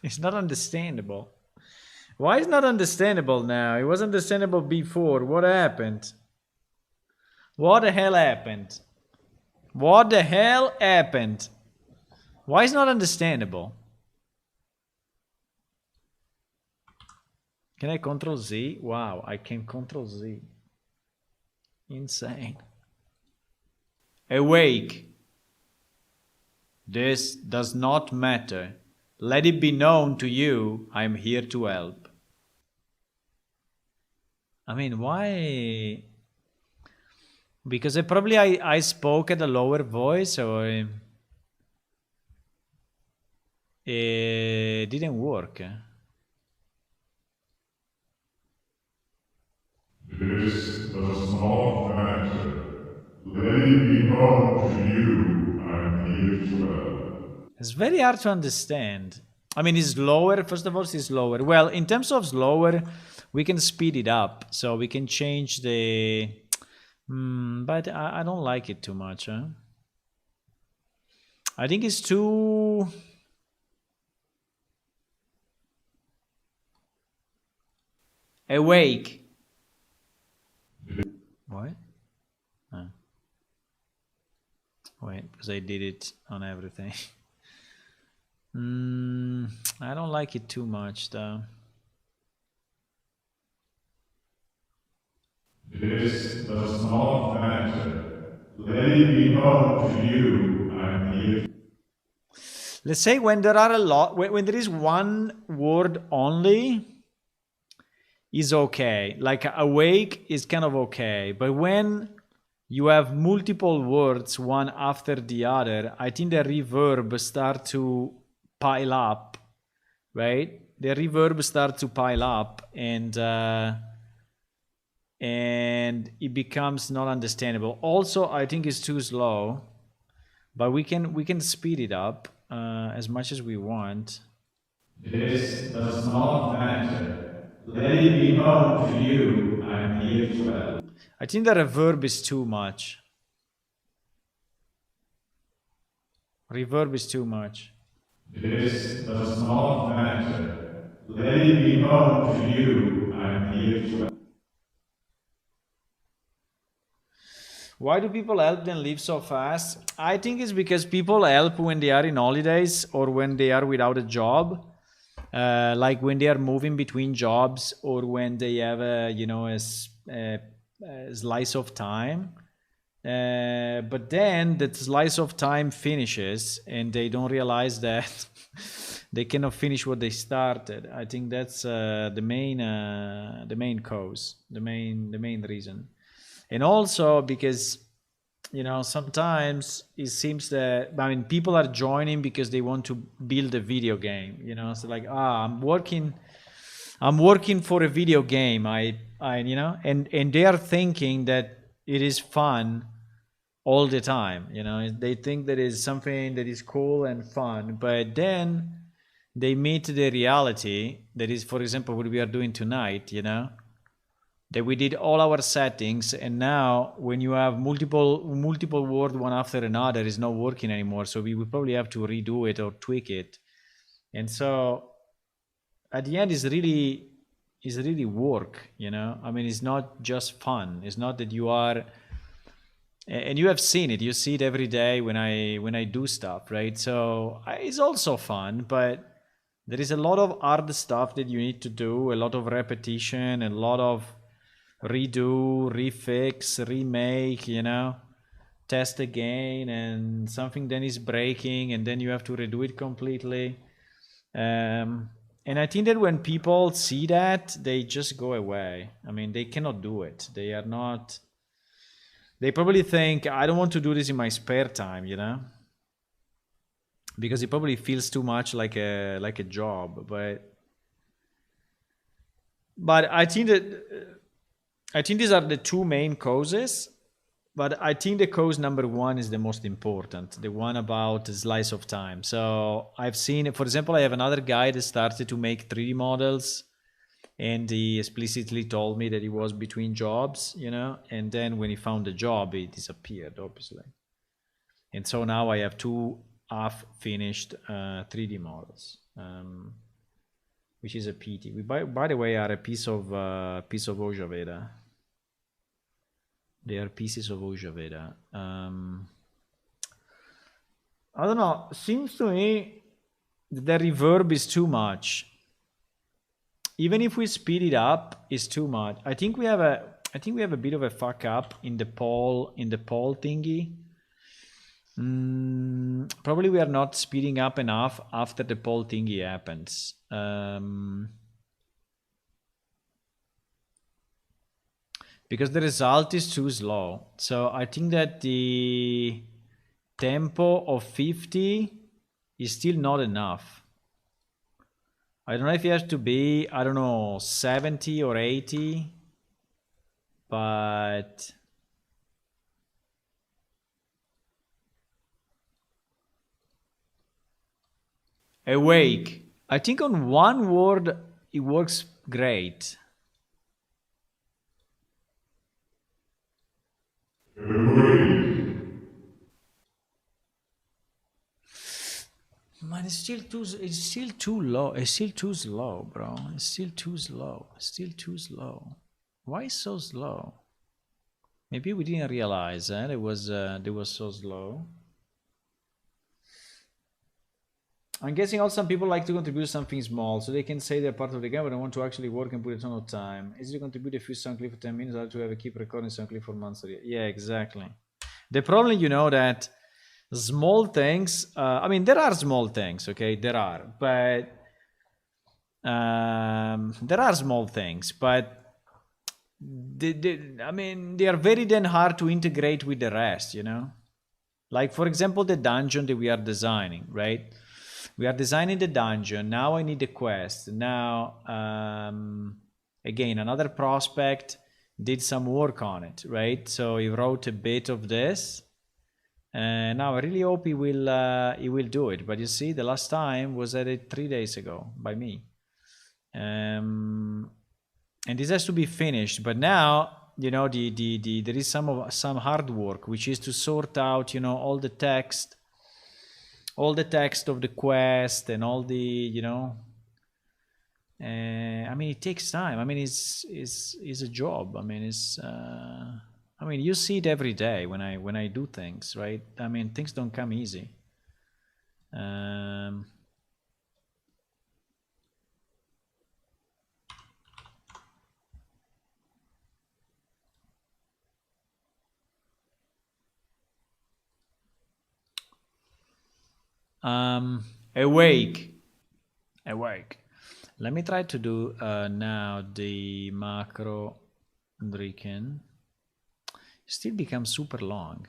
It's not understandable. Why is not understandable now? It was understandable before. What happened? What the hell happened? What the hell happened? Why is not understandable? Can I Control Z? Wow, I can Control Z. Insane. Awake. This does not matter. Let it be known to you, I am here to help. I mean, why? Because I spoke at a lower voice, or it didn't work. This does not matter. Let it be known to you, I am here to help. It's very hard to understand. I mean, it's lower. First of all, it's lower. Well, in terms of slower, we can speed it up. So we can change the... but I don't like it too much. Huh? I think it's too... Awake. What? Wait, because I did it on everything. I don't like it too much though. This does not matter. Let it be known to you, I'm here. Let's say when there are a lot, when there is one word only, is okay. Like awake is kind of okay. But when you have multiple words, one after the other, I think the reverb start to pile up, right? The reverb starts to pile up, and it becomes not understandable. Also, I think it's too slow, but we can speed it up as much as we want. This does not matter. Let it be known to you, I'm here to help. I think the reverb is too much. Reverb is too much. This does not matter. Let it be known to you, I'm here to help. Why do people help then leave so fast? I think it's because people help when they are in holidays or when they are without a job. Like when they are moving between jobs or when they have a slice of time. But then that slice of time finishes and they don't realize that they cannot finish what they started. I think that's the main cause, the main reason. And also because, sometimes it seems that, people are joining because they want to build a video game, so like, I'm working for a video game. And they are thinking that it is fun all the time. They think that is something that is cool and fun, but then they meet the reality that is, for example, what we are doing tonight, that we did all our settings, and now when you have multiple words one after another, it's not working anymore. So we will probably have to redo it or tweak it. And so at the end, it's really work, it's not just fun. It's not that you are, and you have seen it, you see it every day when I do stuff, right? So it's also fun, but there is a lot of hard stuff that you need to do, a lot of repetition, a lot of redo, refix, remake, test again, and something then is breaking and then you have to redo it completely. And I think that when people see that, they just go away. They cannot do it. They probably think, I don't want to do this in my spare time, because it probably feels too much like a job. But I think these are the two main causes, but I think the cause number one is the most important, the one about the slice of time. So I've seen, for example, I have another guy that started to make 3D models, and he explicitly told me that he was between jobs, and then when he found a job, he disappeared, obviously. And so now I have 2 half-finished 3D models. Which is a pity. We, by the way, are a piece of Ojaveda. They are pieces of Ojaveda. I don't know. Seems to me that the reverb is too much. Even if we speed it up, it's too much. I think we have a bit of a fuck up in the poll thingy. Probably we are not speeding up enough after the poll thingy happens. Because the result is too slow. So I think that the tempo of 50 is still not enough. I don't know if it has to be, 70 or 80, but awake. I think on one word it works great. Man, it's still too low. It's still too slow, bro. It's still too slow. Why so slow? Maybe we didn't realize that it was so slow. I'm guessing also some people like to contribute something small, so they can say they're part of the game, but I want to actually work and put a ton of time. Easy to contribute a few sound clips for 10 minutes, I have to have a keep recording sound clip for months. Yeah, exactly. The problem, you know, that small things, I mean, there are small things, okay? There are, but there are small things, but I mean, they are very then hard to integrate with the rest, you know? Like, for example, the dungeon that we are designing, right? We are designing the dungeon. Now I need the quest. Now, again, another prospect did some work on it, right? So he wrote a bit of this. And now I really hope he will do it. But you see, the last time was at it 3 days ago by me. And this has to be finished. But now, you know, there is some hard work, which is to sort out, you know, all the text of the quest and all the, you know, I mean, it takes time. I mean, it's a job. I mean, I mean, you see it every day when I do things, right? I mean, things don't come easy. Awake. Let me try to do now the macro Driken. Still becomes super long.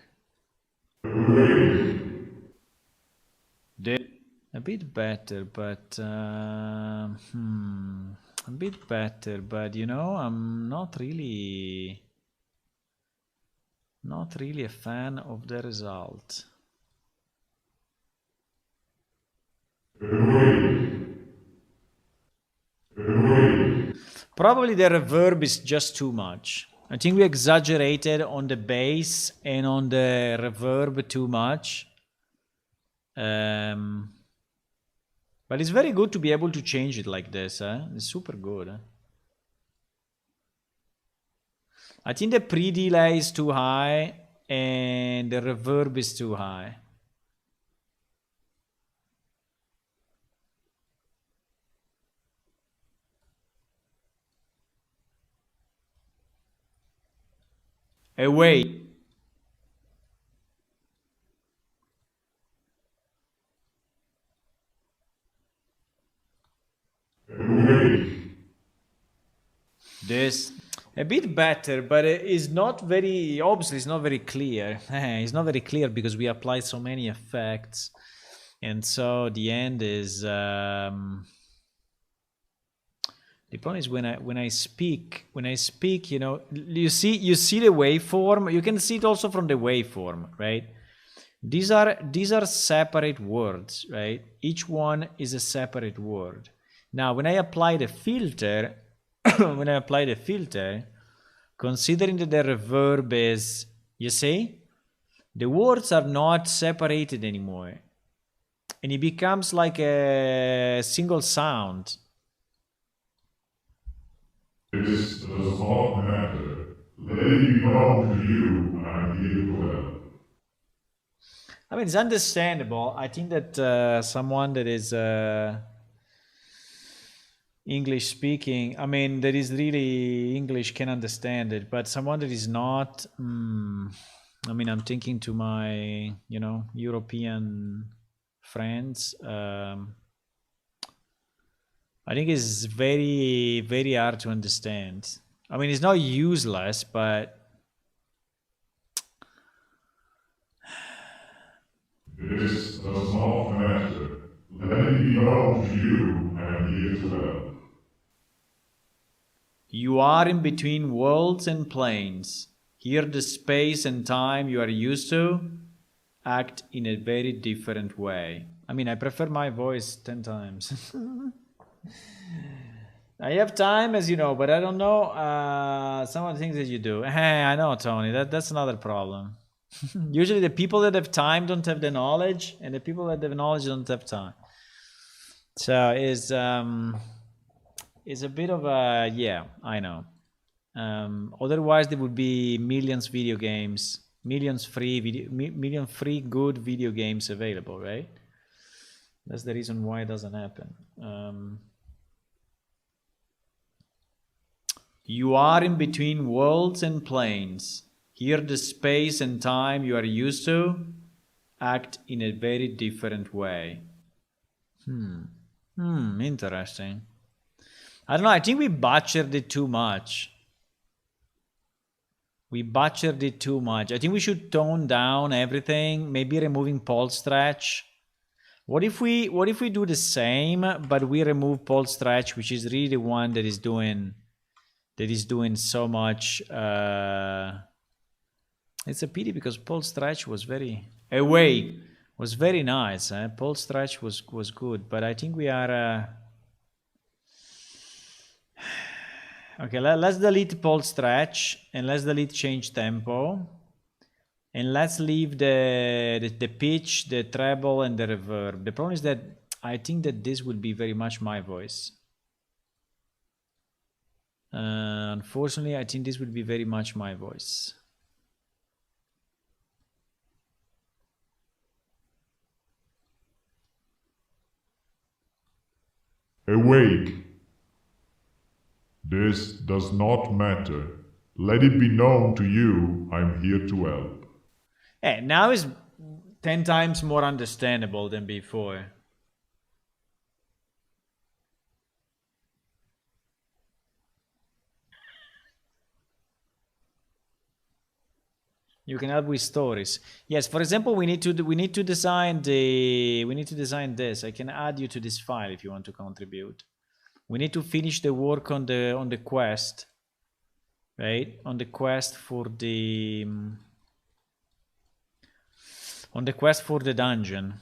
A bit better, but a bit better, but you know, I'm not really a fan of the result. Probably the reverb is just too much. I think we exaggerated on the bass and on the reverb too much. But it's very good to be able to change it like this. It's super good. I think the pre-delay is too high and the reverb is too high. Away. This a bit better, but it is not very, obviously it's not very clear. It's not very clear because we apply so many effects, and so the end is the point is when I speak, you know, you see the waveform. You can see it also from the waveform, right? These are separate words, right? Each one is a separate word. Now, when I apply the filter, considering that the reverb is, you see, the words are not separated anymore, and it becomes like a single sound. This does not matter. Let it belong to you and it will. I mean, it's understandable. I think that someone that is English speaking, I mean, that is really English can understand it, but someone that is not, I mean, I'm thinking to my, you know, European friends, I think it's very, very hard to understand. I mean, it's not useless, but this does not matter. Let it belong to you and it will. You are in between worlds and planes. Here the space and time you are used to act in a very different way. I mean, I prefer my voice 10 times. I have time, as you know, but I don't know some of the things that you do. Hey, I know, Tony, that's another problem. Usually the people that have time don't have the knowledge, and the people that have knowledge don't have time. So it's a bit of a, yeah, I know. Otherwise there would be millions video games, million free good video games available, right? That's the reason why it doesn't happen. You are in between worlds and planes. Here the space and time you are used to act in a very different way. Interesting. I don't know, I think we butchered it too much. We butchered it too much. I think we should tone down everything, maybe removing pulse stretch. What if we do the same, but we remove pulse stretch, which is really the one that is doing so much. It's a pity because pulse stretch was very awake, was very nice. Pulse stretch was good, but I think we are. Okay, let's delete pulse stretch and let's delete change tempo. And let's leave the pitch, the treble, and the reverb. The problem is that I think that this will be very much my voice. Unfortunately, I think this will be very much my voice. Awake. This does not matter. Let it be known to you, I'm here to help. Hey, now is 10 times more understandable than before. You can help with stories. Yes, for example, we need to design this. I can add you to this file if you want to contribute. We need to finish the work on the quest, right? On the quest for the dungeon.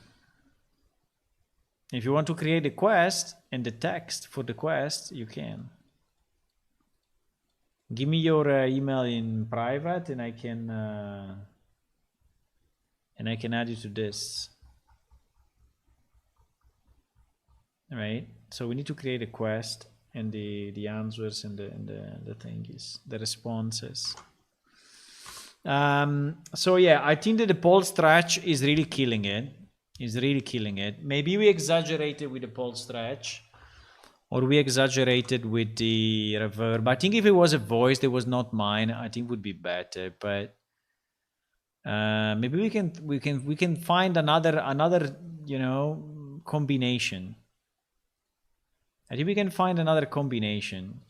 If you want to create the quest and the text for the quest, you can. Give me your email in private, and I can add you to this. All right. So we need to create a quest and the answers and the thingies, the responses. So yeah, I think that the pulse stretch is really killing it. Maybe we exaggerated with the pulse stretch, or we exaggerated with the reverb. I think if it was a voice that was not mine, I think would be better. But maybe we can find another combination. I think we can find another combination.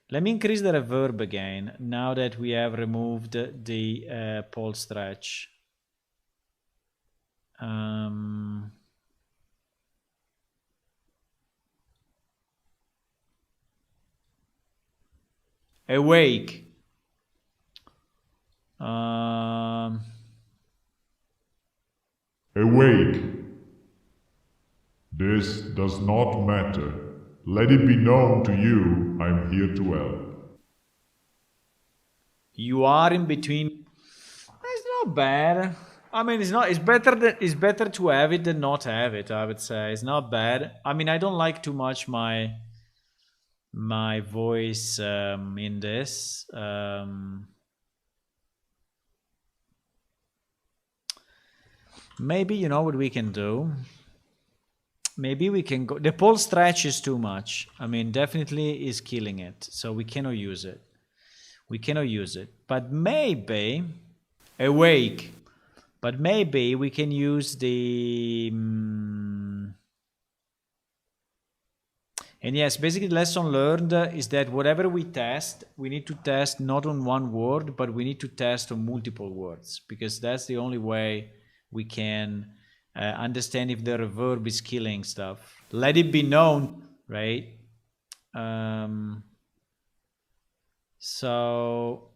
Let me increase the reverb again now that we have removed the pulse stretch. Awake. Awake. This does not matter. Let it be known to you, I'm here to help. You are in between. It's not bad. I mean, it's not. It's better to have it than not have it. I would say it's not bad. I mean, I don't like too much my voice in this. Maybe you know what we can do. Maybe we can go. The pulse stretch is too much. I mean, definitely is killing it. So we cannot use it. But maybe awake. But maybe we can use the. And yes, basically, the lesson learned is that whatever we test, we need to test not on one word, but we need to test on multiple words, because that's the only way we can understand if the reverb is killing stuff. Let it be known, right? So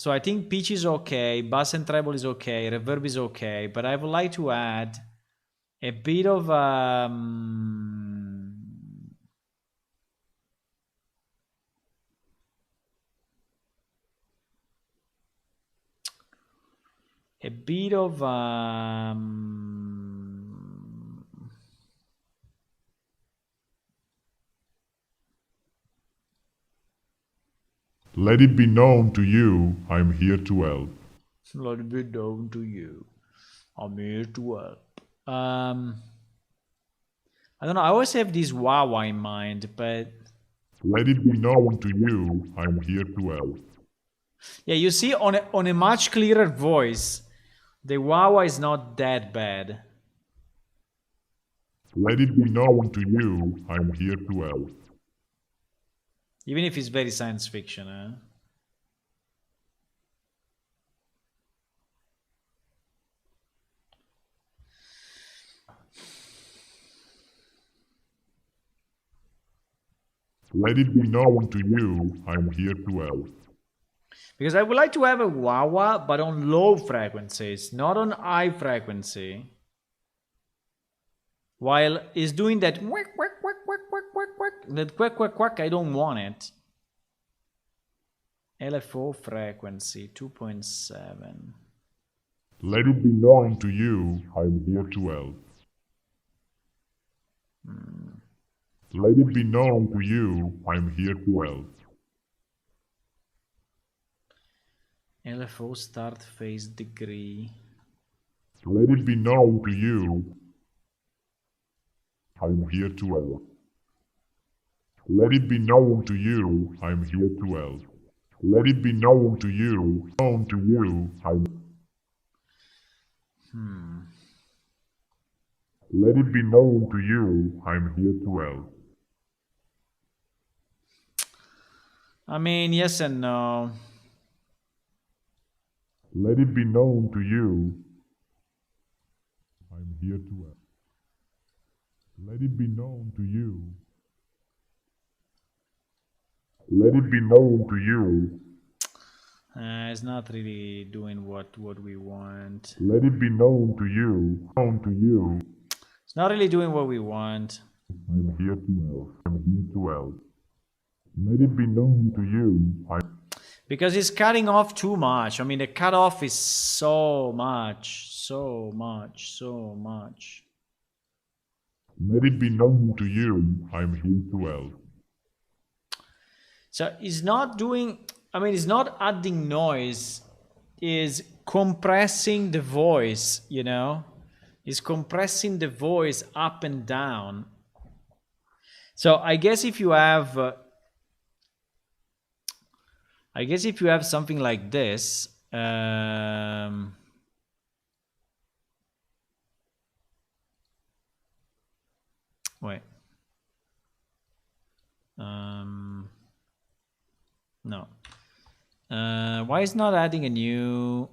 I think pitch is okay, bass and treble is okay, reverb is okay, but I would like to add a bit of Let it be known to you, I'm here to help. let it be known to you. I'm here to help. I don't know. I always have this Huawei in mind, but Let it be known to you, I'm here to help. yeah, you see, on a much clearer voice, the Huawei is not that bad. Let it be known to you, I'm here to help. Even if it's very science fiction, eh? Let it be known to you, I'm here to help. Because I would like to have a Huawei, but on low frequencies, not on high frequency. While it's doing that quack, quack, quack, quack, quack, quack, quack, that quack, quack, quack, I don't want it. LFO frequency 2.7. Let it be known to you, I'm here to help. Let it be known to you, I'm here to help. LFO start phase degree. Let it be known to you, I'm here to help. Let it be known to you, I'm here to help. Let it be known to you, I'm... Let it be known to you, I'm here to help. I mean, yes and no. Let it be known to you, I'm here to help. Let it be known to you. Let it be known to you. It's not really doing what we want. Let it be known to you. It's not really doing what we want. I'm here to help. I'm here to help. Let it be known to you. Because it's cutting off too much. I mean, the cutoff is so much, so much, so much. Let it be known to you, I'm here to help. So it's not doing, I mean, it's not adding noise, it's compressing the voice, you know? It's compressing the voice up and down. So I guess if you have, something like this, wait. No. Why is not adding a new?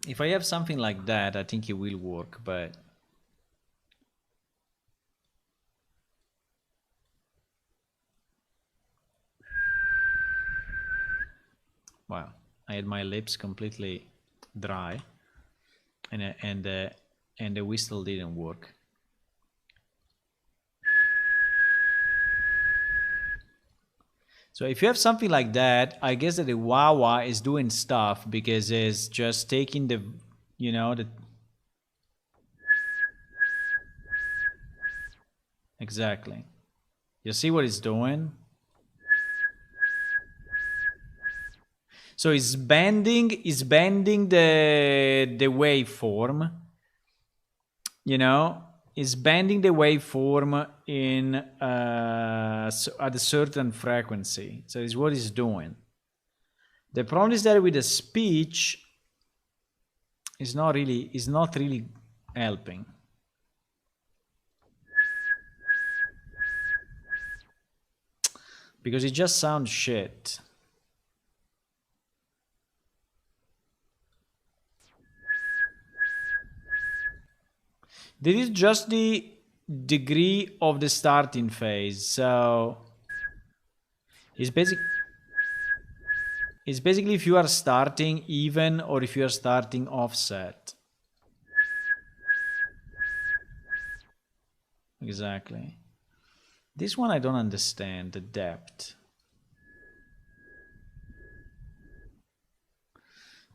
If I have something like that, I think it will work, but. Wow, I had my lips completely dry, and the whistle didn't work. So if you have something like that, I guess that the Huawei is doing stuff because it's just taking the, you know, the. Exactly. You see what it's doing? So it's bending the waveform, you know, it's bending the waveform in at a certain frequency. So it's what it's doing. The problem is that with the speech, it's not really helping. Because it just sounds shit. This is just the degree of the starting phase, so it's basically if you are starting even or if you are starting offset. Exactly. This one I don't understand, the depth.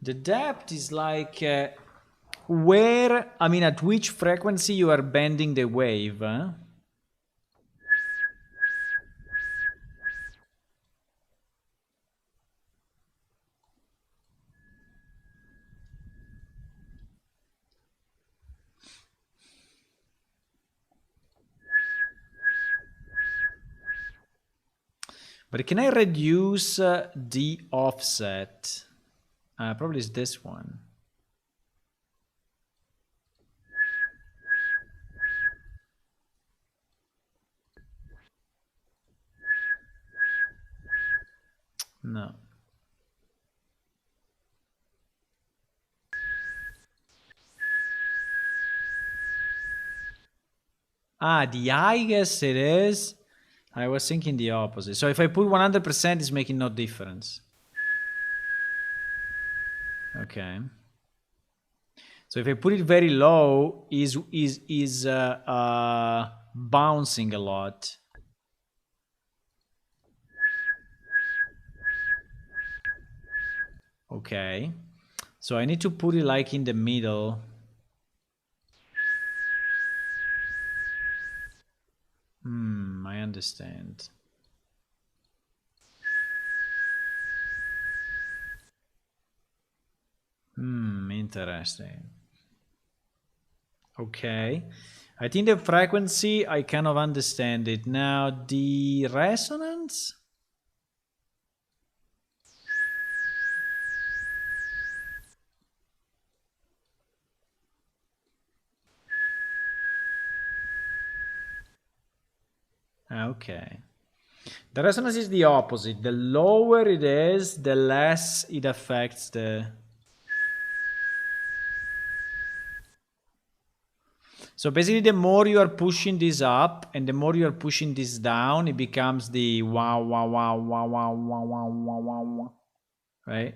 The depth is like where, I mean, at which frequency you are bending the wave. Huh? But can I reduce the offset? Probably it's this one. No. The I guess it is. I was thinking the opposite. So if I put 100%, it's making no difference. Okay. So if I put it very low, is bouncing a lot. Okay. So I need to put it like in the middle. I understand. Interesting. Okay. I think the frequency, I kind of understand it. Now, the resonance? Okay. The resonance is the opposite. The lower it is, the less it affects the... So basically, the more you are pushing this up and the more you are pushing this down, it becomes the wow, wow, wow, wow, wow, wow, wow, wow, wow, wow. Right?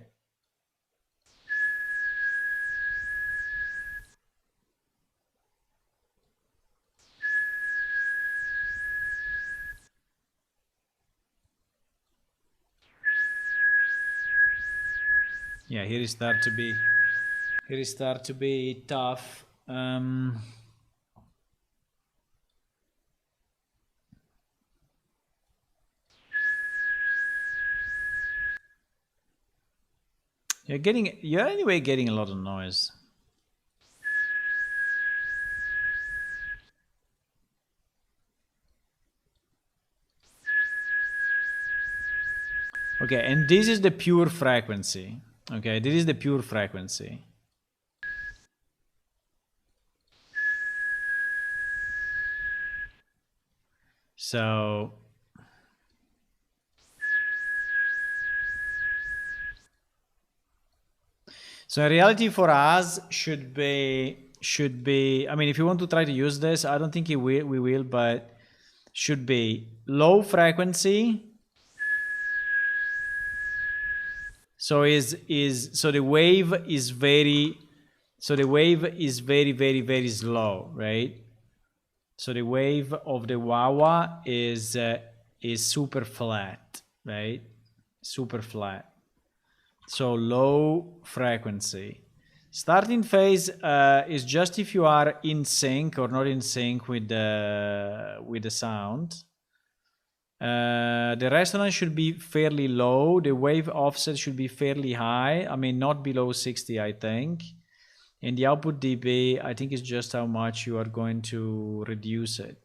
Yeah, here it start to be tough. You're anyway getting a lot of noise. Okay, and this is the pure frequency. Okay, this is the pure frequency. So in reality for us should be I mean, if you want to try to use this, I don't think we will, but should be low frequency. So the wave is very very slow, right? So the wave of the wah-wah is super flat, right? Super flat. So low frequency. Starting phase is just if you are in sync or not in sync with the sound. The resonance should be fairly low. The wave offset should be fairly high. I mean, not below 60, I think. And the output dB, I think, is just how much you are going to reduce it.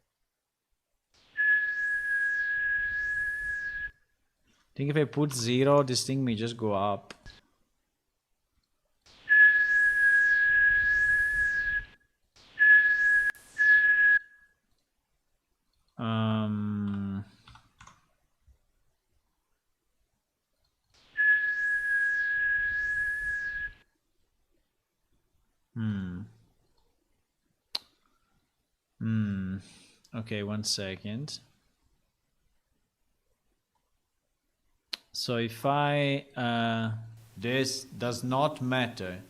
I think if I put 0, this thing may just go up. Okay, 1 second. So if I this does not matter.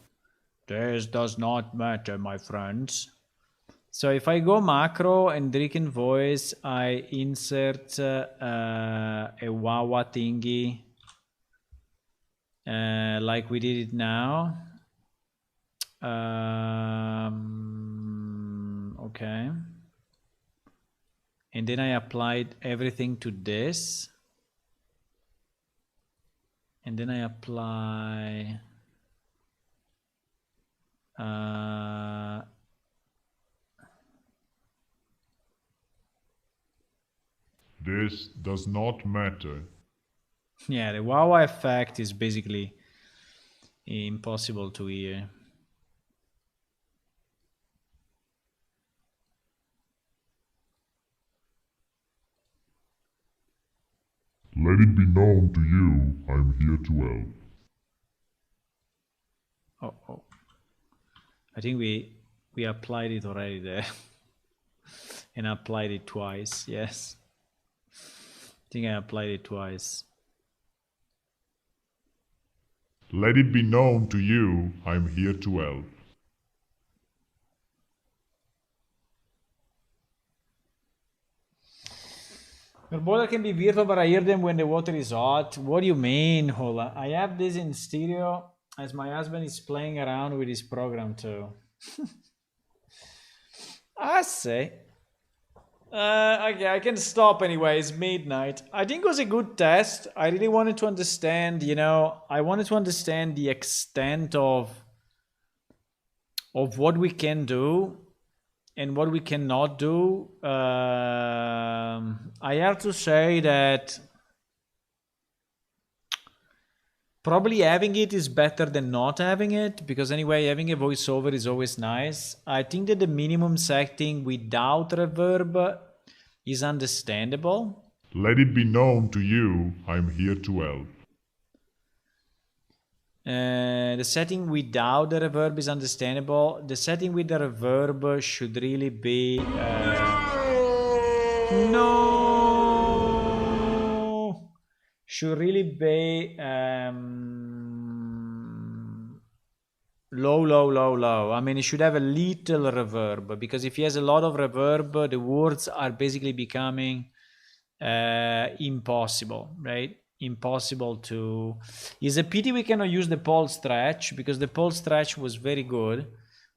This does not matter, my friends. So if I go macro and Dricken voice, I insert a wah-wah thingy like we did it now. Okay. And then I applied everything to this. And then I apply This does not matter. Yeah, the Huawei effect is basically impossible to hear. Let it be known to you, I'm here to help. Oh. I think we applied it already there. And applied it twice, yes. I think I applied it twice. Let it be known to you, I'm here to help. Your boiler can be virtual, but I hear them when the water is hot. What do you mean, Hola? I have this in stereo as my husband is playing around with his program too. I say. Okay, I can stop anyway. It's midnight. I think it was a good test. I really wanted to understand, I wanted to understand the extent of what we can do and what we cannot do. I have to say that probably having it is better than not having it, because anyway, having a voiceover is always nice. I think that the minimum setting without reverb is understandable. Let it be known to you, I'm here to help. The setting without the reverb is understandable. The setting with the reverb should really be should really be low. I mean, it should have a little reverb, because if he has a lot of reverb, the words are basically becoming impossible, right? Impossible to. It's a pity we cannot use the pulse stretch, because the pulse stretch was very good,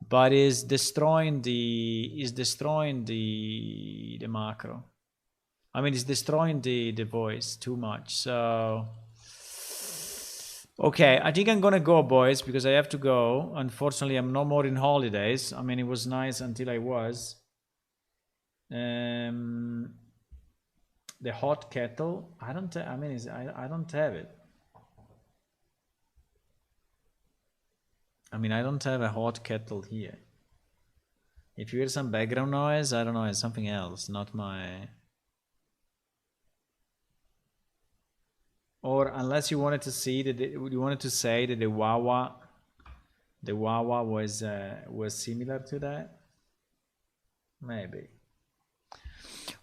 but is destroying the macro. I mean, it's destroying the voice too much. So okay, I think I'm gonna go, boys, because I have to go. Unfortunately, I'm no more in holidays. I mean, it was nice until I was. The hot kettle, I don't have it. I mean, I don't have a hot kettle here. If you hear some background noise, I don't know, it's something else, not my... Or unless you wanted to see that you wanted to say that the Wawa was similar to that, maybe.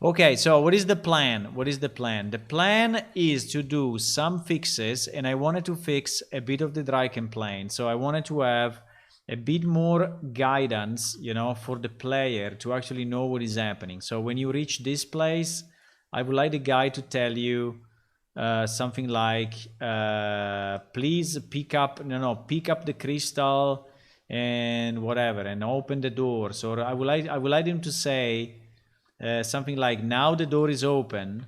Okay, so what is the plan? The plan is to do some fixes, and I wanted to fix a bit of the dry complaint. So I wanted to have a bit more guidance, for the player to actually know what is happening. So when you reach this place, I would like the guy to tell you something like, please pick up the crystal and whatever, and open the door. So I would like him to say something like, now the door is open,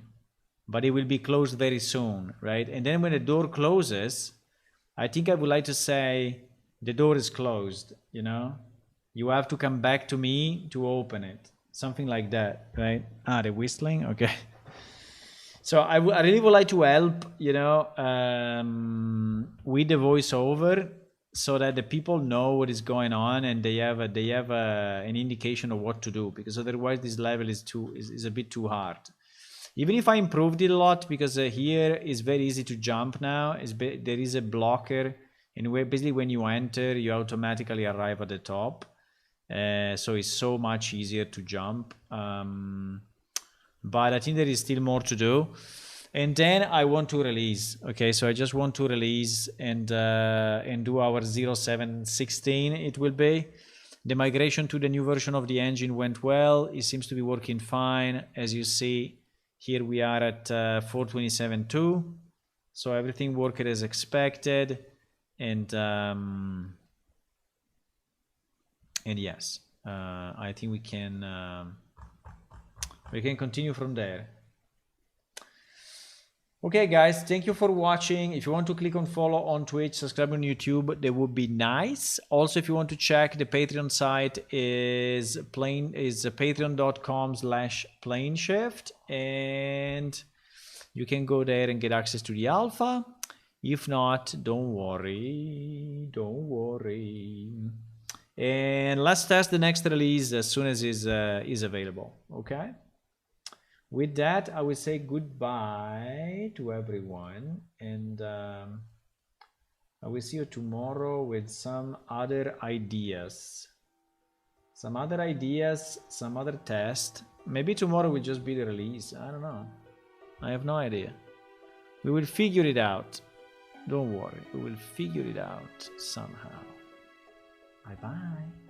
but it will be closed very soon, right? And then when the door closes, I think I would like to say, the door is closed, you have to come back to me to open it, something like that, right? The whistling, okay. So I really would like to help, with the voiceover, so that the people know what is going on and they have an indication of what to do, because otherwise this level is a bit too hard. Even if I improved it a lot, because here is very easy to jump now. There is a blocker, and basically when you enter, you automatically arrive at the top. So it's so much easier to jump. But I think there is still more to do. And then I want to release. Okay, so I just want to release and do our 0716. It will be. The migration to the new version of the engine went well. It seems to be working fine. As you see, here we are at 427.2. So everything worked as expected. And yes, I think we can continue from there. Okay, guys, thank you for watching. If you want to click on follow on Twitch, subscribe on YouTube, that would be nice. Also, if you want to check the Patreon site, is patreon.com/planeshift. And you can go there and get access to the alpha. If not, don't worry, don't worry. And let's test the next release as soon as is available, okay? With that, I will say goodbye to everyone, and I will see you tomorrow with some other ideas. Some other test. Maybe tomorrow will just be the release. I don't know. I have no idea. We will figure it out. Don't worry. We will figure it out somehow. Bye-bye.